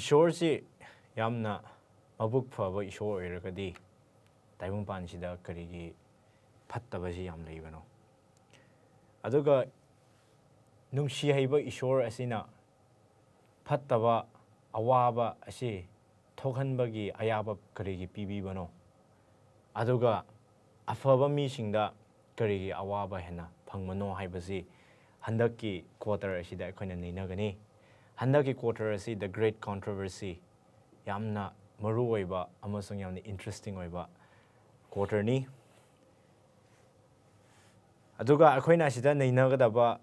ꯏꯁꯣꯔꯁꯤ ꯌꯥꯝꯅ ꯃꯕꯨꯛ ꯐꯕ ꯏꯁꯣꯔ ꯑꯣꯏꯔꯒꯗꯤ ꯇꯥꯏꯕꯪꯄꯥꯟꯁꯤꯗ ꯀꯔꯤꯒꯤ ꯐꯠꯇꯕꯁꯤ ꯌꯥꯝ ꯂꯩꯕꯅꯣ? ꯑꯗꯨꯒ ꯅꯨꯡꯁꯤ ꯍꯩꯕ ꯏꯁꯣꯔ ꯑꯁꯤꯅ ꯐꯠꯇꯕ ꯑꯋꯥꯕ ꯑꯁꯤ ꯊꯣꯛꯍꯟꯕꯒꯤ ꯑꯌꯥꯕ ꯀꯔꯤꯒꯤ ꯄꯤꯕꯤꯕꯅꯣ? ꯑꯗꯨꯒ ꯑꯐꯕ ꯃꯤꯁꯤꯡꯗ ꯀꯔꯤꯒꯤ ꯑꯋꯥꯕ ꯍꯦꯟꯅ ꯐꯪꯕꯅꯣ ꯍꯥꯏꯕꯁꯤ ꯍꯟꯗꯛꯀꯤ ꯀ꯭ꯋꯥꯇꯔ ꯑꯁꯤꯗ ꯑꯩꯈꯣꯏꯅ ꯅꯩꯅꯒꯅꯤ. ꯍꯟꯗꯛꯀꯤ ꯀ꯭ꯋꯥꯇꯔ ꯑꯁꯤ ꯗ ꯒ꯭ꯔꯦꯠ ꯀꯣꯟꯇ꯭ꯔꯣꯚꯔꯁꯤ ꯌꯥꯝꯅ ꯃꯔꯨ ꯑꯣꯏꯕ ꯑꯃꯁꯨꯡ ꯌꯥꯝꯅ ꯏꯟꯇꯔꯦꯁꯇꯤꯡ ꯑꯣꯏꯕ ꯀ꯭ꯋꯥꯇꯔꯅꯤ. ꯑꯗꯨꯒ ꯑꯩꯈꯣꯏꯅ ꯑꯁꯤꯗ ꯅꯩꯅꯒꯗꯕ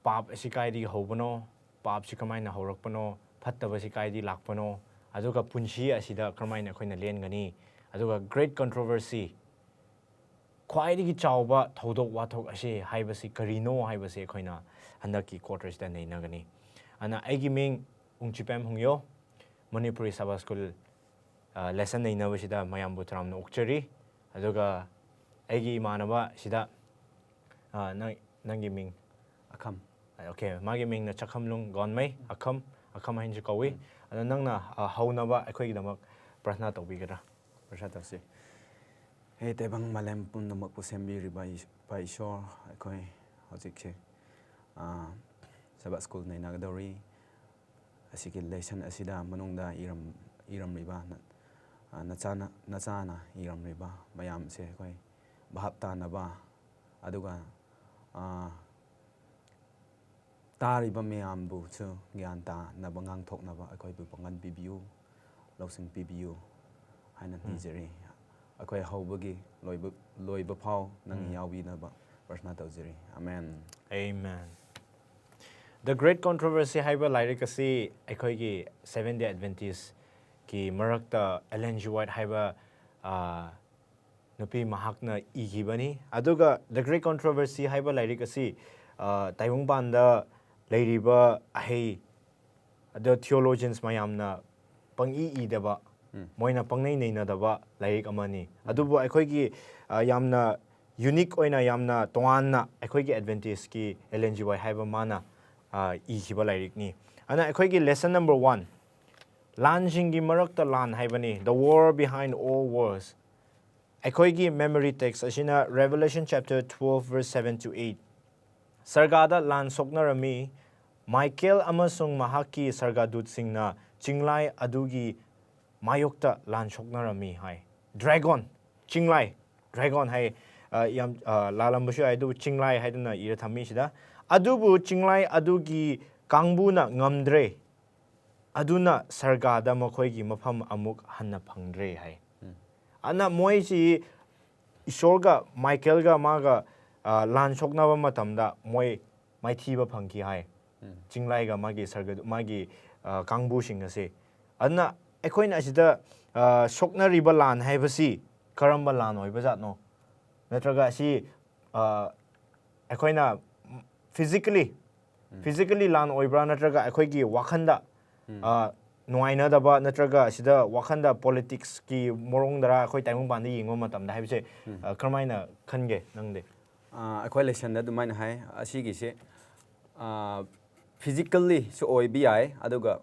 ꯄꯥꯞ ꯑꯁꯤ ꯀꯥꯏꯗꯒꯤ ꯍꯧꯕꯅꯣ, ꯄꯥꯞꯁꯤ ꯀꯃꯥꯏꯅ ꯍꯧꯔꯛꯄꯅꯣ, ꯐꯠꯇꯕꯁꯤ ꯀꯥꯏꯗꯒꯤ ꯂꯥꯛꯄꯅꯣ, ꯑꯗꯨꯒ ꯄꯨꯟꯁꯤ ꯑꯁꯤꯗ ꯀꯔꯝꯍꯥꯏꯅ ꯑꯩꯈꯣꯏꯅ ꯂꯦꯟꯒꯅꯤ, ꯑꯗꯨꯒ ꯒ꯭ꯔꯦꯠ ꯀꯟꯇ꯭ꯔꯣꯚꯔꯁꯤ ꯈ꯭ꯋꯥꯏꯗꯒꯤ ꯆꯥꯎꯕ ꯊꯧꯗꯣꯛ ꯋꯥꯊꯣꯛ ꯑꯁꯤ ꯍꯥꯏꯕꯁꯤ ꯀꯔꯤꯅꯣ ꯍꯥꯏꯕꯁꯤ ꯑꯩꯈꯣꯏꯅ ꯍꯟꯗꯛꯀꯤ ꯀ꯭ꯋꯥꯇꯔꯁꯤꯗ ꯅꯩꯅꯒꯅꯤ. ꯑꯗꯨꯅ ꯑꯩꯒꯤ ꯃꯤꯡ ꯎꯡꯆꯤꯄꯦꯝ ꯍꯨꯡꯌꯣ, ꯃꯅꯤꯄꯨꯔꯤ ꯁꯕꯥ ꯁ꯭ꯀꯨꯜ ꯂꯦꯁꯟ ꯅꯩꯅꯕꯁꯤꯗ ꯃꯌꯥꯝꯕꯨ ꯇꯔꯥꯝꯅ ꯑꯣꯛꯆꯔꯤ. ꯑꯗꯨꯒ ꯑꯩꯒꯤ ꯏꯃꯥꯟꯅꯕ ꯁꯤꯗ ꯅꯪꯒꯤ ꯃꯤꯡ ꯑꯈꯝ. ꯑꯣꯀꯦ, ꯃꯥꯒꯤ ꯃꯤꯡꯅ ꯆꯈꯝꯂꯨꯡ ꯒꯣꯟꯃꯩ, ꯑꯈꯝ ꯍꯥꯏꯅꯁꯨ ꯀꯧꯏ. ꯑꯗꯣ ꯅꯪꯅ ꯍꯧꯅꯕ ꯑꯩꯈꯣꯏꯒꯤꯗꯃꯛ ꯄ꯭ꯔꯊꯅꯥ ꯇꯧꯕꯤꯒꯗ꯭ꯔꯥ? ꯄ꯭ꯔꯁꯥ ꯇꯧꯁꯤ. ꯍꯦ ꯇꯥꯏꯕꯪ ꯃꯥꯂꯦꯝ ꯄꯨꯝꯅꯃꯛꯄꯨ ꯁꯦꯝꯕꯤꯔꯤꯕ ꯏꯄꯥ ꯏꯁꯣꯔ, ꯑꯩꯈꯣꯏ ꯍꯧꯖꯤꯛꯁꯦ ꯁꯕꯥ ꯁ꯭ꯀꯨꯜ ꯅꯩꯅꯒꯗꯧꯔꯤ. ꯑꯁꯤꯒꯤ ꯂꯦꯁꯟ ꯑꯁꯤꯗ ꯃꯅꯨꯡꯗ ꯏꯔꯝꯂꯤꯕ ꯅꯆꯥꯅ ꯏꯔꯝꯂꯤꯕ ꯃꯌꯥꯝꯁꯦ ꯑꯩꯈꯣꯏ ꯚꯥꯞ ꯇꯥꯅꯕ, ꯑꯗꯨꯒ ꯇꯥꯔꯤꯕ ꯃꯌꯥꯝꯕꯨꯁꯨ ꯒ꯭ꯌꯥꯟ ꯇꯥꯅꯕ ꯉꯥꯡꯊꯣꯛꯅꯕ ꯑꯩꯈꯣꯏꯕꯨ ꯄꯥꯡꯒꯜ ꯄꯤꯕꯤꯌꯨ, ꯂꯧꯁꯤꯡ ꯄꯤꯕꯤꯌꯨ ꯍꯥꯏꯅ ꯅꯤꯖꯔꯤ. ꯑꯩꯈꯣꯏ ꯍꯧꯕꯒꯤ ꯂꯣꯏꯕ ꯐꯥꯎ ꯅꯪ ꯌꯥꯎꯕꯤꯅꯕ ꯄ꯭ꯔꯊꯅꯥ ꯇꯧꯖꯔꯤ. ꯑꯃꯦꯟ. Amen. ꯗ ꯒ꯭ꯔꯦꯠ ꯀꯣꯟꯇ꯭ꯔꯣꯚꯔꯁꯤ ꯍꯥꯏꯕ ꯂꯥꯏꯔꯤꯛ ꯑꯁꯤ ꯑꯩꯈꯣꯏꯒꯤ ꯁꯦꯚꯦꯟ ꯗꯦ ꯑꯦꯗꯚꯦꯟꯇꯤꯁꯀꯤ ꯃꯔꯛꯇ ꯑꯦꯂꯦꯟ ꯖꯤ ꯋꯥꯏꯠ ꯍꯥꯏꯕ ꯅꯨꯄꯤ ꯃꯍꯥꯛꯅ ꯏꯈꯤꯕꯅꯤ. ꯑꯗꯨꯒ ꯗ ꯒ꯭ꯔꯦꯠ ꯀꯣꯟꯇ꯭ꯔꯣꯚꯔꯁꯤ ꯍꯥꯏꯕ ꯂꯥꯏꯔꯤꯛ ꯑꯁꯤ ꯇꯥꯏꯕꯪꯄꯥꯟꯗ ꯂꯩꯔꯤꯕ ꯑꯍꯩ ꯑꯗ ꯊꯤꯑꯣꯂꯣꯖꯤꯌꯟꯁ ꯃꯌꯥꯝꯅ ꯄꯪꯏ ꯏꯗꯕ, ꯃꯣꯏꯅ ꯄꯪꯅꯩ ꯅꯩꯅꯗꯕ ꯂꯥꯏꯔꯤꯛ ꯑꯃꯅꯤ. ꯑꯗꯨꯕꯨ ꯑꯩꯈꯣꯏꯒꯤ ꯌꯥꯝꯅ ꯌꯨꯅꯤꯛ ꯑꯣꯏꯅ, ꯌꯥꯝꯅ ꯇꯣꯉꯥꯟꯅ ꯑꯩꯈꯣꯏꯒꯤ ꯑꯦꯗꯚꯦꯟꯇꯤꯁꯀꯤ ꯑꯦꯂꯦꯟ ꯖꯤ ꯋꯥꯏꯠ ꯍꯥꯏꯕ ꯃꯥꯅ ꯏꯈꯤꯕ ꯂꯥꯏꯔꯤꯛꯅꯤ. ꯑꯗꯨꯅ ꯑꯩꯈꯣꯏꯒꯤ ꯂꯦꯁꯟ ꯅꯝꯕꯔ 1, ꯂꯥꯟꯁꯤꯡꯒꯤ ꯃꯔꯛꯇ ꯂꯥꯟ ꯍꯥꯏꯕꯅꯤ, ꯗ ꯋꯥꯔ ꯕꯤꯍꯥꯏꯟ ꯑꯣꯜ ꯋꯥꯔꯁ. ꯑꯩꯈꯣꯏꯒꯤ ꯃꯦꯃꯣꯔꯤ ꯇꯦꯛꯁ ꯑꯁꯤꯅ ꯔꯦꯚꯦꯂꯦꯁꯟ ꯆꯦꯞꯇꯔ 12 verse 7-8. ꯁꯔꯒꯥꯗ ꯂꯥꯟ ꯁꯣꯛꯅꯔꯝꯃꯤ. ꯃꯥꯏꯀꯦꯜ ꯑꯃꯁꯨꯡ ꯃꯍꯥꯛꯀꯤ ꯁꯔꯒꯥꯗꯨꯠꯁꯤꯡꯅ ꯆꯤꯡꯂꯥꯏ ꯑꯗꯨꯒꯤ ꯃꯥꯌꯣꯛꯇ ꯂꯥꯟ ꯁꯣꯛꯅꯔꯝꯃꯤ ꯍꯥꯏ. ꯗ꯭ꯔꯦꯒꯣꯟ, ꯆꯤꯡꯂꯥꯏ, ꯗ꯭ꯔꯦꯒꯣꯟ ꯍꯥꯏ. ꯌꯥꯝ ꯂꯥꯜꯂꯝꯕꯁꯨ ꯌꯥꯏ, ꯑꯗꯨꯕꯨ ꯆꯤꯡꯂꯥꯏ ꯍꯥꯏꯗꯨꯅ ꯏꯔ ꯊꯝꯃꯤ ꯁꯤꯗ. ꯑꯗꯨꯕꯨ ꯆꯤꯡꯂꯥꯏ ꯑꯗꯨꯒꯤ ꯀꯥꯡꯕꯨꯅ ꯉꯝꯗ꯭ꯔꯦ, ꯑꯗꯨꯅ ꯁꯔꯒꯥꯗ ꯃꯈꯣꯏꯒꯤ ꯃꯐꯝ ꯑꯃꯨꯛ ꯍꯟꯅ ꯐꯪꯗ꯭ꯔꯦ ꯍꯥꯏ. ꯑꯗꯨꯅ ꯃꯣꯏꯁꯤ ꯏꯁꯣꯔꯒ ꯃꯥꯏꯀꯦꯜꯒ ꯃꯥꯒ ꯂꯥꯟ ꯁꯣꯛꯅꯕ ꯃꯇꯝꯗ ꯃꯣꯏ ꯃꯥꯏꯊꯤꯕ ꯐꯪꯈꯤ ꯍꯥꯏ, ꯆꯤꯡꯂꯥꯏꯒ ꯃꯥꯒꯤ ꯀꯥꯡꯕꯨꯁꯤꯡ ꯑꯁꯦ. ꯑꯗꯨꯅ ꯑꯩꯈꯣꯏꯅ ꯑꯁꯤꯗ ꯁꯣꯛꯅꯔꯤꯕ ꯂꯥꯟ ꯍꯥꯏꯕꯁꯤ ꯀꯔꯝꯕ ꯂꯥꯟ ꯑꯣꯏꯕ ꯖꯥꯠꯅꯣ? ꯅꯠꯇ꯭ꯔꯒ ꯑꯁꯤ ꯑꯩꯈꯣꯏꯅ ꯐꯤꯖꯤꯀꯦꯜꯂꯤ ꯂꯥꯟ ꯑꯣꯏꯕ꯭ꯔꯥ, ꯅꯠꯇ꯭ꯔꯒ ꯑꯩꯈꯣꯏꯒꯤ ꯋꯥꯈꯟꯗ ꯅꯨꯡꯉꯥꯏꯅꯗꯕ, ꯅꯠꯇ꯭ꯔꯒ ꯑꯁꯤꯗ ꯋꯥꯈꯟꯗ ꯄꯣꯂꯤꯇꯤꯛꯁꯀꯤ ꯃꯑꯣꯡꯗꯔꯥ ꯑꯩꯈꯣꯏ ꯇꯥꯏꯕꯪꯄꯥꯟꯗ ꯌꯦꯡꯕ ꯃꯇꯝꯗ ꯍꯥꯏꯕꯁꯦ ꯀꯔꯝꯍꯥꯏꯅ ꯈꯟꯒꯦ ꯅꯪꯗꯤ? ꯑꯩꯈꯣꯏ ꯂꯦꯁꯟꯗ ꯑꯗꯨꯃꯥꯏꯅ ꯍꯥꯏ, ꯑꯁꯤꯒꯤꯁꯦ ꯐꯤꯖꯤꯀꯦꯜꯂꯤꯁꯨ ꯑꯣꯏꯕ ꯌꯥꯏ, ꯑꯗꯨꯒ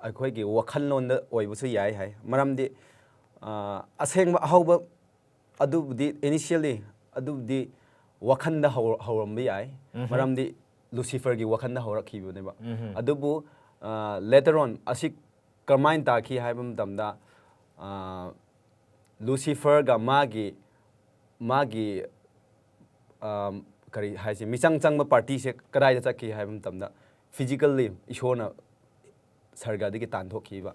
ꯑꯩꯈꯣꯏꯒꯤ ꯋꯥꯈꯜꯂꯣꯟꯗ ꯑꯣꯏꯕꯁꯨ ꯌꯥꯏ ꯍꯥꯏ. ꯃꯔꯝꯗꯤ ꯑꯁꯦꯡꯕ ꯑꯍꯧꯕ ꯑꯗꯨꯕꯨꯗꯤ ꯏꯅꯤꯁꯤꯌꯦꯜꯂꯤ ꯑꯗꯨꯕꯨꯗꯤ ꯋꯥꯈꯟꯗ ꯍꯧꯔꯝꯕ ꯌꯥꯏ, ꯃꯔꯝꯗꯤ ꯂꯨꯁꯤꯐꯔꯒꯤ ꯋꯥꯈꯟꯗ ꯍꯧꯔꯛꯈꯤꯕꯅꯦꯕ. ꯑꯗꯨꯕꯨ ꯂꯦꯇꯔ ꯑꯣꯟ ꯑꯁꯤ ꯀꯔꯝꯍꯥꯏꯅ ꯇꯥꯈꯤ ꯍꯥꯏꯕ ꯃꯇꯝꯗ ꯂꯨꯁꯤꯐꯔꯒ ꯃꯥꯒꯤ ꯀꯔꯤ ꯍꯥꯏꯁꯤ ꯃꯤꯆꯪ ꯆꯪꯕ ꯄꯥꯔꯇꯤꯁꯦ ꯀꯗꯥꯏꯗ ꯆꯠꯈꯤ ꯍꯥꯏꯕ ꯃꯇꯝꯗ ꯐꯤꯖꯤꯀꯦꯜꯂꯤ ꯏꯁꯣꯔꯅ ꯁꯔꯒꯗꯒꯤ ꯇꯥꯟꯊꯣꯛꯈꯤꯕ.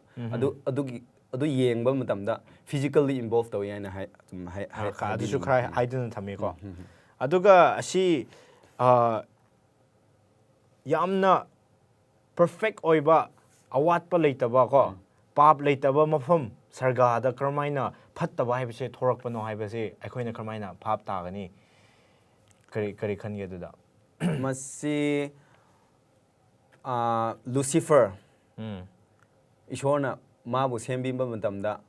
ꯑꯗꯨ ꯌꯦꯡꯕ ꯃꯇꯝꯗ ꯐꯤꯖꯤꯀꯦꯜꯂꯤ ꯏꯟꯚꯣꯜቭ ꯇꯧꯏ ꯍꯥꯏꯅ ꯑꯗꯨꯁꯨ ꯈꯔ ꯍꯥꯏꯗꯨꯅ ꯊꯝꯃꯦꯀꯣ. ꯑꯗꯨꯒ ꯑꯁꯤ ꯌꯥꯝꯅ ꯄꯔꯐꯦꯛ ꯑꯣꯏꯕ, ꯑꯋꯥꯠꯄ ꯂꯩꯇꯕ ꯀꯣ, ꯄꯥꯞ ꯂꯩꯇꯕ ꯃꯐꯝ ꯁꯔꯒꯥꯗ ꯀꯔꯝꯍꯥꯏꯅ ꯐꯠꯇꯕ ꯍꯥꯏꯕꯁꯦ ꯊꯣꯔꯛꯄꯅꯣ ꯍꯥꯏꯕꯁꯦ ꯑꯩꯈꯣꯏꯅ ꯀꯔꯝꯍꯥꯏꯅ ꯚꯥꯞ ꯇꯥꯒꯅꯤ? ꯀꯔꯤ ꯈꯟꯒꯦ ꯑꯗꯨꯗ? ꯃꯁꯤ ꯂꯨꯁꯤꯐꯔ, ꯏꯁꯣꯔꯅ ꯃꯥꯕꯨ ꯁꯦꯝꯕꯤꯕ ꯃꯇꯝꯗ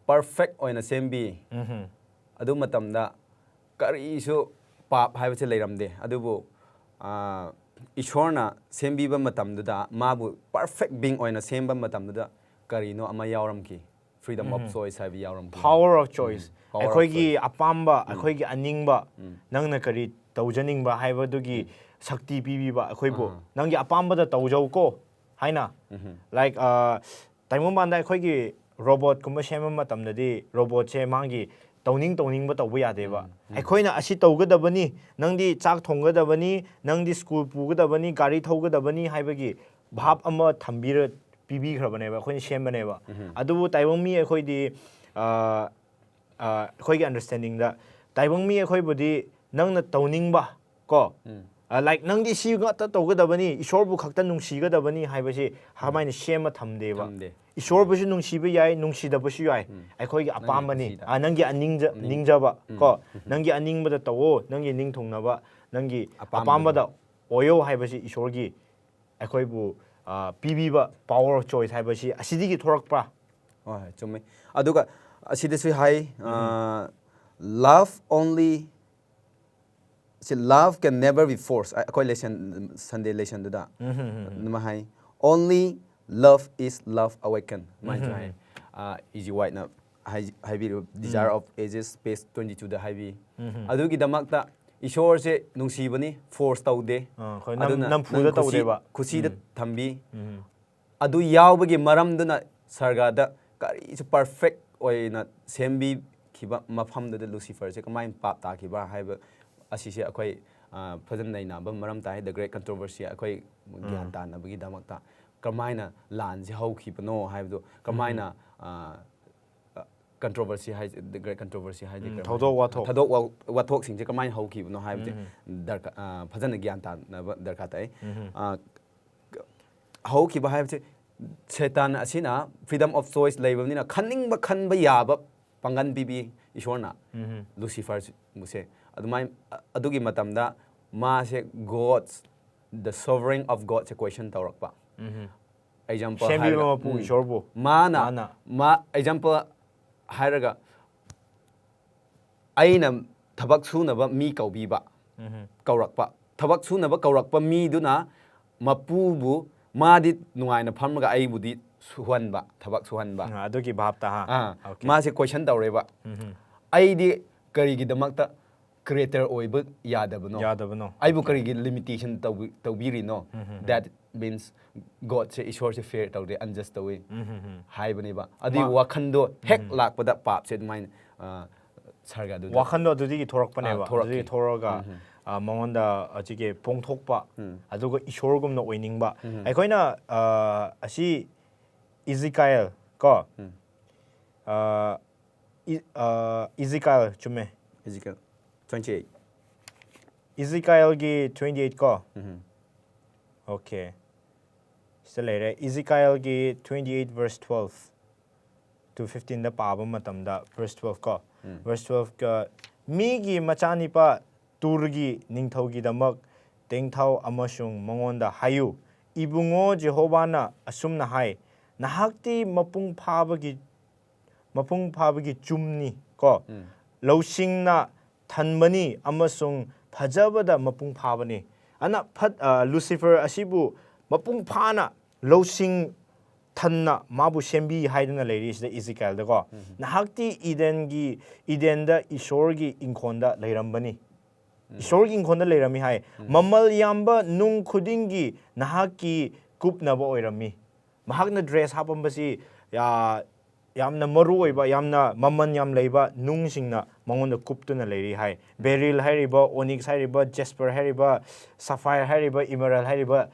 ꯄꯔꯐꯦꯛ ꯑꯣꯏꯅ ꯁꯦꯝꯕꯤ. ꯑꯗꯨ ꯃꯇꯝꯗ ꯀꯔꯤꯁꯨ ꯄꯥꯞ ꯍꯥꯏꯕꯁꯦ ꯂꯩꯔꯝꯗꯦ. ꯑꯗꯨꯕꯨ ꯏꯁꯣꯔꯅ ꯁꯦꯝꯕꯤꯕ ꯃꯇꯝꯗꯨꯗ ꯃꯥꯕꯨ ꯄꯔꯐꯦꯛ ꯕꯤꯡ ꯑꯣꯏꯅ ꯁꯦꯝꯕ ꯃꯇꯝꯗꯨꯗ ꯀꯔꯤꯅꯣ ꯑꯃ ꯌꯥꯎꯔꯝꯈꯤ freedom of choice ꯍꯥꯏꯕ ꯌꯥꯎꯔꯝꯈꯤ power of choice power of ꯑꯩꯈꯣꯏꯒꯤ choice. ꯑꯄꯥꯝꯕ ꯑꯩꯈꯣꯏꯒꯤ ꯑꯅꯤꯡꯕ ꯅꯪꯅ ꯀꯔꯤ ꯇꯧꯖꯅꯤꯡꯕ ꯍꯥꯏꯕꯗꯨꯒꯤ ꯁꯛꯇꯤ ꯄꯤꯕꯤꯕ ꯑꯩꯈꯣꯏꯕꯨ ꯅꯪꯒꯤ ꯑꯄꯥꯝꯕꯗ ꯇꯧꯖꯧꯀꯣ ꯍꯥꯏꯅ ꯂꯥꯏꯛ ꯇꯥꯏꯕꯪꯄꯥꯟꯗ ꯑꯩꯈꯣꯏꯒꯤ ꯔꯣꯕꯣꯠꯀꯨꯝꯕ ꯁꯦꯝꯕ ꯃꯇꯝꯗꯗꯤ ꯔꯣꯕꯣꯠꯁꯦ ꯃꯥꯒꯤ ꯇꯧꯅꯤꯡꯕ ꯇꯧꯕ ꯌꯥꯗꯦꯕ ꯑꯩꯈꯣꯏꯅ ꯑꯁꯤ ꯇꯧꯒꯗꯕꯅꯤ ꯅꯪꯗꯤ ꯆꯥꯛ ꯊꯣꯡꯒꯗꯕꯅꯤ ꯅꯪꯗꯤ ꯁ꯭ꯀꯨꯜ ꯄꯨꯒꯗꯕꯅꯤ ꯒꯥꯔꯤ ꯊꯧꯒꯗꯕꯅꯤ ꯍꯥꯏꯕꯒꯤ ꯚꯥꯞ ꯑꯃ ꯊꯝꯕꯤꯔ ꯄꯤꯕꯤꯈ꯭ꯔꯕꯅꯦꯕ ꯑꯩꯈꯣꯏꯅ ꯁꯦꯝꯕꯅꯦꯕ ꯑꯗꯨꯕꯨ ꯇꯥꯏꯕꯪ ꯃꯤ ꯑꯩꯈꯣꯏꯗꯤ ꯑꯩꯈꯣꯏꯒꯤ ꯑꯟꯗꯔꯁꯇꯦꯟꯗꯤꯡꯗ ꯇꯥꯏꯕꯪ ꯃꯤ ꯑꯩꯈꯣꯏꯕꯨꯗꯤ ꯅꯪꯅ ꯇꯧꯅꯤꯡꯕ ꯀꯣ ꯂꯥꯏꯛ ꯅꯪꯗꯤ ꯁꯤ ꯉꯥꯛꯇ ꯇꯧꯒꯗꯕꯅꯤ ꯏꯁꯣꯔꯕꯨ ꯈꯛꯇ ꯅꯨꯡꯁꯤꯒꯗꯕꯅꯤ ꯍꯥꯏꯕꯁꯤ ꯀꯃꯥꯏꯅ ꯁꯦꯝꯃ ꯊꯝꯗꯦꯕ ꯏꯁꯣꯔꯕꯨꯁꯨ ꯅꯨꯡꯁꯤꯕ ꯌꯥꯏ ꯅꯨꯡꯁꯤꯗꯕꯁꯨ ꯌꯥꯏ ꯑꯩꯈꯣꯏꯒꯤ ꯑꯄꯥꯝꯕꯅꯤ ꯅꯪꯒꯤ ꯅꯤꯡꯖꯕ ꯀꯣ ꯅꯪꯒꯤ ꯑꯅꯤꯡꯕꯗ ꯇꯧꯑꯣ ꯅꯪꯒꯤ ꯅꯤꯡꯊꯨꯡꯅꯕ ꯅꯪꯒꯤ ꯑꯄꯥꯝꯕꯗ ꯑꯣꯏꯌꯣ ꯍꯥꯏꯕꯁꯤ ꯏꯁꯣꯔꯒꯤ ꯑꯩꯈꯣꯏꯕꯨ ꯄꯤꯕꯤꯕ ꯄꯋꯥꯔ ꯑꯣꯐ ꯆꯣꯏꯁ ꯍꯥꯏꯕꯁꯤ ꯑꯁꯤꯗꯒꯤ ꯊꯣꯔꯛꯄ꯭ꯔꯥ ꯍꯣꯏ ꯆꯨꯝꯃꯦ ꯑꯗꯨꯒ ꯑꯁꯤꯗꯁꯨ ꯍꯥꯏ love only love can never be forced ꯑꯩꯈꯣꯏ ꯂꯦꯁꯟ Sunday ꯂꯦꯁꯟꯗꯨꯗ ꯑꯗꯨꯃ ꯍꯥꯏ only love is love awaken ꯃꯥꯏꯅꯁꯨ high easy whiteꯅ ꯍꯥꯏꯕꯤꯔꯤꯕ desire of ages space 22ꯗ ꯍꯥꯏꯕꯤ ꯑꯗꯨꯒꯤꯗꯃꯛꯇ ꯏꯁꯣꯔꯁꯦ ꯅꯨꯡꯁꯤꯕꯅꯤ ꯐꯣꯔꯁ ꯇꯧꯗꯦ ꯑꯗꯨꯅ ꯅꯝꯐꯨꯗ ꯇꯧꯗꯦꯕ ꯈꯨꯁꯤꯗ ꯊꯝꯕꯤ ꯑꯗꯨ ꯌꯥꯎꯕꯒꯤ ꯃꯔꯝꯗꯨꯅ ꯁꯔꯒꯗ ꯀꯔꯤꯁꯨ ꯄꯔꯐꯦꯛ ꯑꯣꯏꯅ ꯁꯦꯝꯕꯤꯈꯤꯕ ꯃꯐꯝꯗꯨꯗ ꯂꯨꯁꯤꯐꯔꯁꯦ ꯀꯃꯥꯏꯅ ꯄꯥꯞ ꯇꯥꯈꯤꯕ ꯍꯥꯏꯕ ꯑꯁꯤꯁꯦ ꯑꯩꯈꯣꯏ ꯐꯖꯅ ꯅꯩꯅꯕ ꯃꯔꯝ ꯇꯥꯏ ꯗ ꯒ꯭ꯔꯦꯠ ꯀꯟꯇ꯭ꯔꯣꯚꯔꯁꯤ ꯑꯩꯈꯣꯏ ꯒ꯭ꯌꯥꯟ ꯇꯥꯅꯕꯒꯤꯗꯃꯛꯇ ꯀꯃꯥꯏꯅ ꯂꯥꯟꯁꯦ ꯍꯧꯈꯤꯕꯅꯣ ꯍꯥꯏꯕꯗꯣ ꯀꯃꯥꯏꯅ ꯀꯟꯇ꯭ꯔꯣꯚꯔꯁꯤ ꯍꯥꯏꯁꯦ ꯗ ꯒ꯭ꯔꯦꯠ ꯀꯟꯇ꯭ꯔꯣꯚꯔꯁꯤ ꯍꯥꯏꯁꯦ ꯊꯧꯗꯣꯛ ꯋꯥꯊꯣꯛꯁꯤꯡꯁꯦ ꯀꯃꯥꯏꯅ ꯍꯧꯈꯤꯕꯅꯣ ꯍꯥꯏꯕꯁꯦ ꯐꯖꯅ ꯒ꯭ꯌꯥꯟ ꯇꯥꯅꯕ ꯗꯔꯀꯥꯔ ꯇꯥꯏ ꯍꯧꯈꯤꯕ ꯍꯥꯏꯕꯁꯦ ꯁꯩꯇꯥꯟ ꯑꯁꯤꯅ ꯐ꯭ꯔꯤꯗꯝ ꯑꯣꯐ ꯆꯣꯏꯁ ꯂꯩꯕꯅꯤꯅ ꯈꯟꯅꯤꯡꯕ ꯈꯟꯕ ꯌꯥꯕ ꯄꯥꯡꯒꯟ ꯄꯤꯕꯤ ꯏꯁꯣꯔꯅ ꯂꯨꯁꯤꯐꯔꯁꯦ ꯑꯗꯨꯃꯥꯏꯅ ꯑꯗꯨꯒꯤ ꯃꯇꯝꯗ ꯃꯥꯁꯦ ꯒꯣꯗꯁ ꯗ ꯁꯣꯚꯔꯤꯡ ꯑꯣꯐ ꯒꯣꯗꯁꯦ ꯀꯣꯏꯁꯟ ꯇꯧꯔꯛꯄ ꯑꯦꯛꯖꯥꯝꯄꯜ ꯁꯦꯝꯕꯤꯕ ꯃꯄꯨ ꯏꯁꯣꯔꯕꯨ ꯑꯦꯛꯖꯥꯝꯄꯜ ꯍꯥꯏꯔꯒ ꯑꯩꯅ ꯊꯕꯛ ꯁꯨꯅꯕ ꯃꯤ ꯀꯧꯔꯛꯄ ꯊꯕꯛ ꯁꯨꯅꯕ ꯀꯧꯔꯛꯄ ꯃꯤꯗꯨꯅ ꯃꯄꯨꯕꯨ ꯃꯥꯗꯤ ꯅꯨꯡꯉꯥꯏꯅ ꯐꯝꯃꯒ ꯑꯩꯕꯨꯗꯤ ꯊꯕꯛ ꯁꯨꯍꯟꯕ ꯑꯗꯨꯒꯤ ꯚꯥꯞꯇ ꯃꯥꯁꯦ ꯀꯣꯏꯁꯟ ꯇꯧꯔꯦꯕ ꯑꯩꯗꯤ ꯀꯔꯤꯒꯤꯗꯃꯛꯇ ꯀ꯭ꯔꯤꯌꯦꯇꯔ ꯑꯣꯏꯕ ꯌꯥꯗꯕꯅꯣ ꯑꯩꯕꯨ ꯀꯔꯤꯒꯤ ꯂꯤꯃꯤꯇꯦꯁꯟ ꯇꯧꯕꯤꯔꯤꯅꯣ ꯗꯦꯠ ꯃꯤꯟꯁ ꯒꯣꯗꯁꯦ ꯏꯁꯣꯔꯁꯦ ꯐꯦꯌꯔ ꯇꯧꯗꯦ ꯑꯟꯖꯁ ꯇꯧꯋꯤ ꯍꯥꯏꯕꯅꯦꯕ ꯑꯗꯨꯒꯤ ꯋꯥꯈꯟꯗꯣ ꯍꯦꯛ ꯂꯥꯛꯄꯗ ꯄꯥꯞꯁꯦ ꯑꯗꯨꯃꯥꯏꯅ ꯁꯔꯒꯗꯨꯗ ꯋꯥꯈꯟꯗꯣ ꯑꯗꯨꯗꯒꯤ ꯊꯣꯔꯛꯄꯅꯦꯕ ꯑꯗꯨꯗꯒꯤ ꯊꯣꯔꯛꯑꯒ ꯃꯉꯣꯟꯗ ꯍꯧꯖꯤꯛꯀꯤ ꯄꯣꯡꯊꯣꯛꯄ ꯑꯗꯨꯒ ꯏꯁꯣꯔꯒꯨꯝꯅ ꯑꯣꯏꯅꯤꯡꯕ ꯑꯩꯈꯣꯏꯅ ꯑꯁꯤ ꯏꯖꯤꯀꯥꯌꯦꯜ ꯀꯣ ꯏꯖꯤꯀꯥꯌꯦꯜ ꯆꯨꯝꯃꯦ Ezekiel 28 ꯏꯖꯤꯀꯥꯌꯦꯜꯒꯤ 28 ꯀꯣ ꯑꯣꯀꯦ ꯁꯤꯗ ꯂꯩꯔꯦ ꯏꯖꯤꯀꯥꯌꯦꯜꯒꯤ 28 verse 12 to 15ꯗ ꯄꯥꯕ ꯃꯇꯝꯗ verse 12 ꯀꯣ verse 12ꯀ ꯃꯤꯒꯤ ꯃꯆꯥꯅꯤꯄꯥ ꯇꯨꯔꯒꯤ ꯅꯤꯡꯊꯧꯒꯤꯗꯃꯛ ꯇꯦꯡꯊꯥꯎ ꯑꯃꯁꯨꯡ ꯃꯉꯣꯟꯗ ꯍꯥꯏꯌꯨ ꯏꯕꯨꯡꯉꯣ ꯖꯦꯍꯣꯚꯥꯅ ꯑꯁꯨꯝꯅ ꯍꯥꯏ ꯅꯍꯥꯛꯇꯤ ꯃꯄꯨꯡ ꯐꯥꯕꯒꯤ ꯆꯨꯝꯅꯤ ꯀꯣ ꯂꯧꯁꯤꯡꯅ ꯊꯟꯕꯅꯤ ꯑꯃꯁꯨꯡ ꯐꯖꯕꯗ ꯃꯄꯨꯡ ꯐꯥꯕꯅꯤ ꯂꯨꯁꯤꯐꯔ ꯑꯁꯤꯕꯨ ꯃꯄꯨꯡ ꯐꯥꯅ ꯂꯧꯁꯤꯡ ꯊꯟꯅ ꯃꯥꯕꯨ ꯁꯦꯝꯕꯤ ꯍꯥꯏꯗꯨꯅ ꯂꯩꯔꯤ ꯁꯤꯗ ꯏꯖꯤꯀꯦꯜꯗꯀꯣ ꯅꯍꯥꯛꯇꯤ ꯏꯗꯦꯟꯗ ꯏꯁꯣꯔꯒꯤ ꯏꯪꯈꯣꯜꯗ ꯂꯩꯔꯝꯕꯅꯤ ꯏꯁꯣꯔꯒꯤ ꯏꯪꯈꯣꯜꯗ ꯂꯩꯔꯝꯃꯤ ꯍꯥꯏ ꯃꯃꯜ ꯌꯥꯝꯕ ꯅꯨꯡ ꯈꯨꯗꯤꯡꯒꯤ ꯅꯍꯥꯛꯀꯤ ꯀꯨꯞꯅꯕ ꯑꯣꯏꯔꯝꯃꯤ ꯃꯍꯥꯛꯅ ꯗ꯭ꯔꯦꯁ ꯍꯥꯞꯄꯝꯕꯁꯤ ꯌꯥꯝꯅ ꯃꯔꯨ ꯑꯣꯏꯕ ꯌꯥꯝꯅ ꯃꯃꯜ ꯌꯥꯝ ꯂꯩꯕ ꯅꯨꯡꯁꯤꯡꯅ ꯃꯉꯣꯟꯗ ꯀꯨꯞꯇꯨꯅ ꯂꯩꯔꯤ ꯍꯥꯏ ꯕꯦꯔꯤꯜ ꯍꯥꯏꯔꯤꯕ ꯑꯣꯅꯤꯛꯁ ꯍꯥꯏꯔꯤꯕ ꯖꯦꯁꯄꯔ ꯍꯥꯏꯔꯤꯕ ꯁꯐꯥꯏꯔ ꯍꯥꯏꯔꯤꯕ ꯏꯃꯔꯜ ꯍꯥꯏꯔꯤꯕ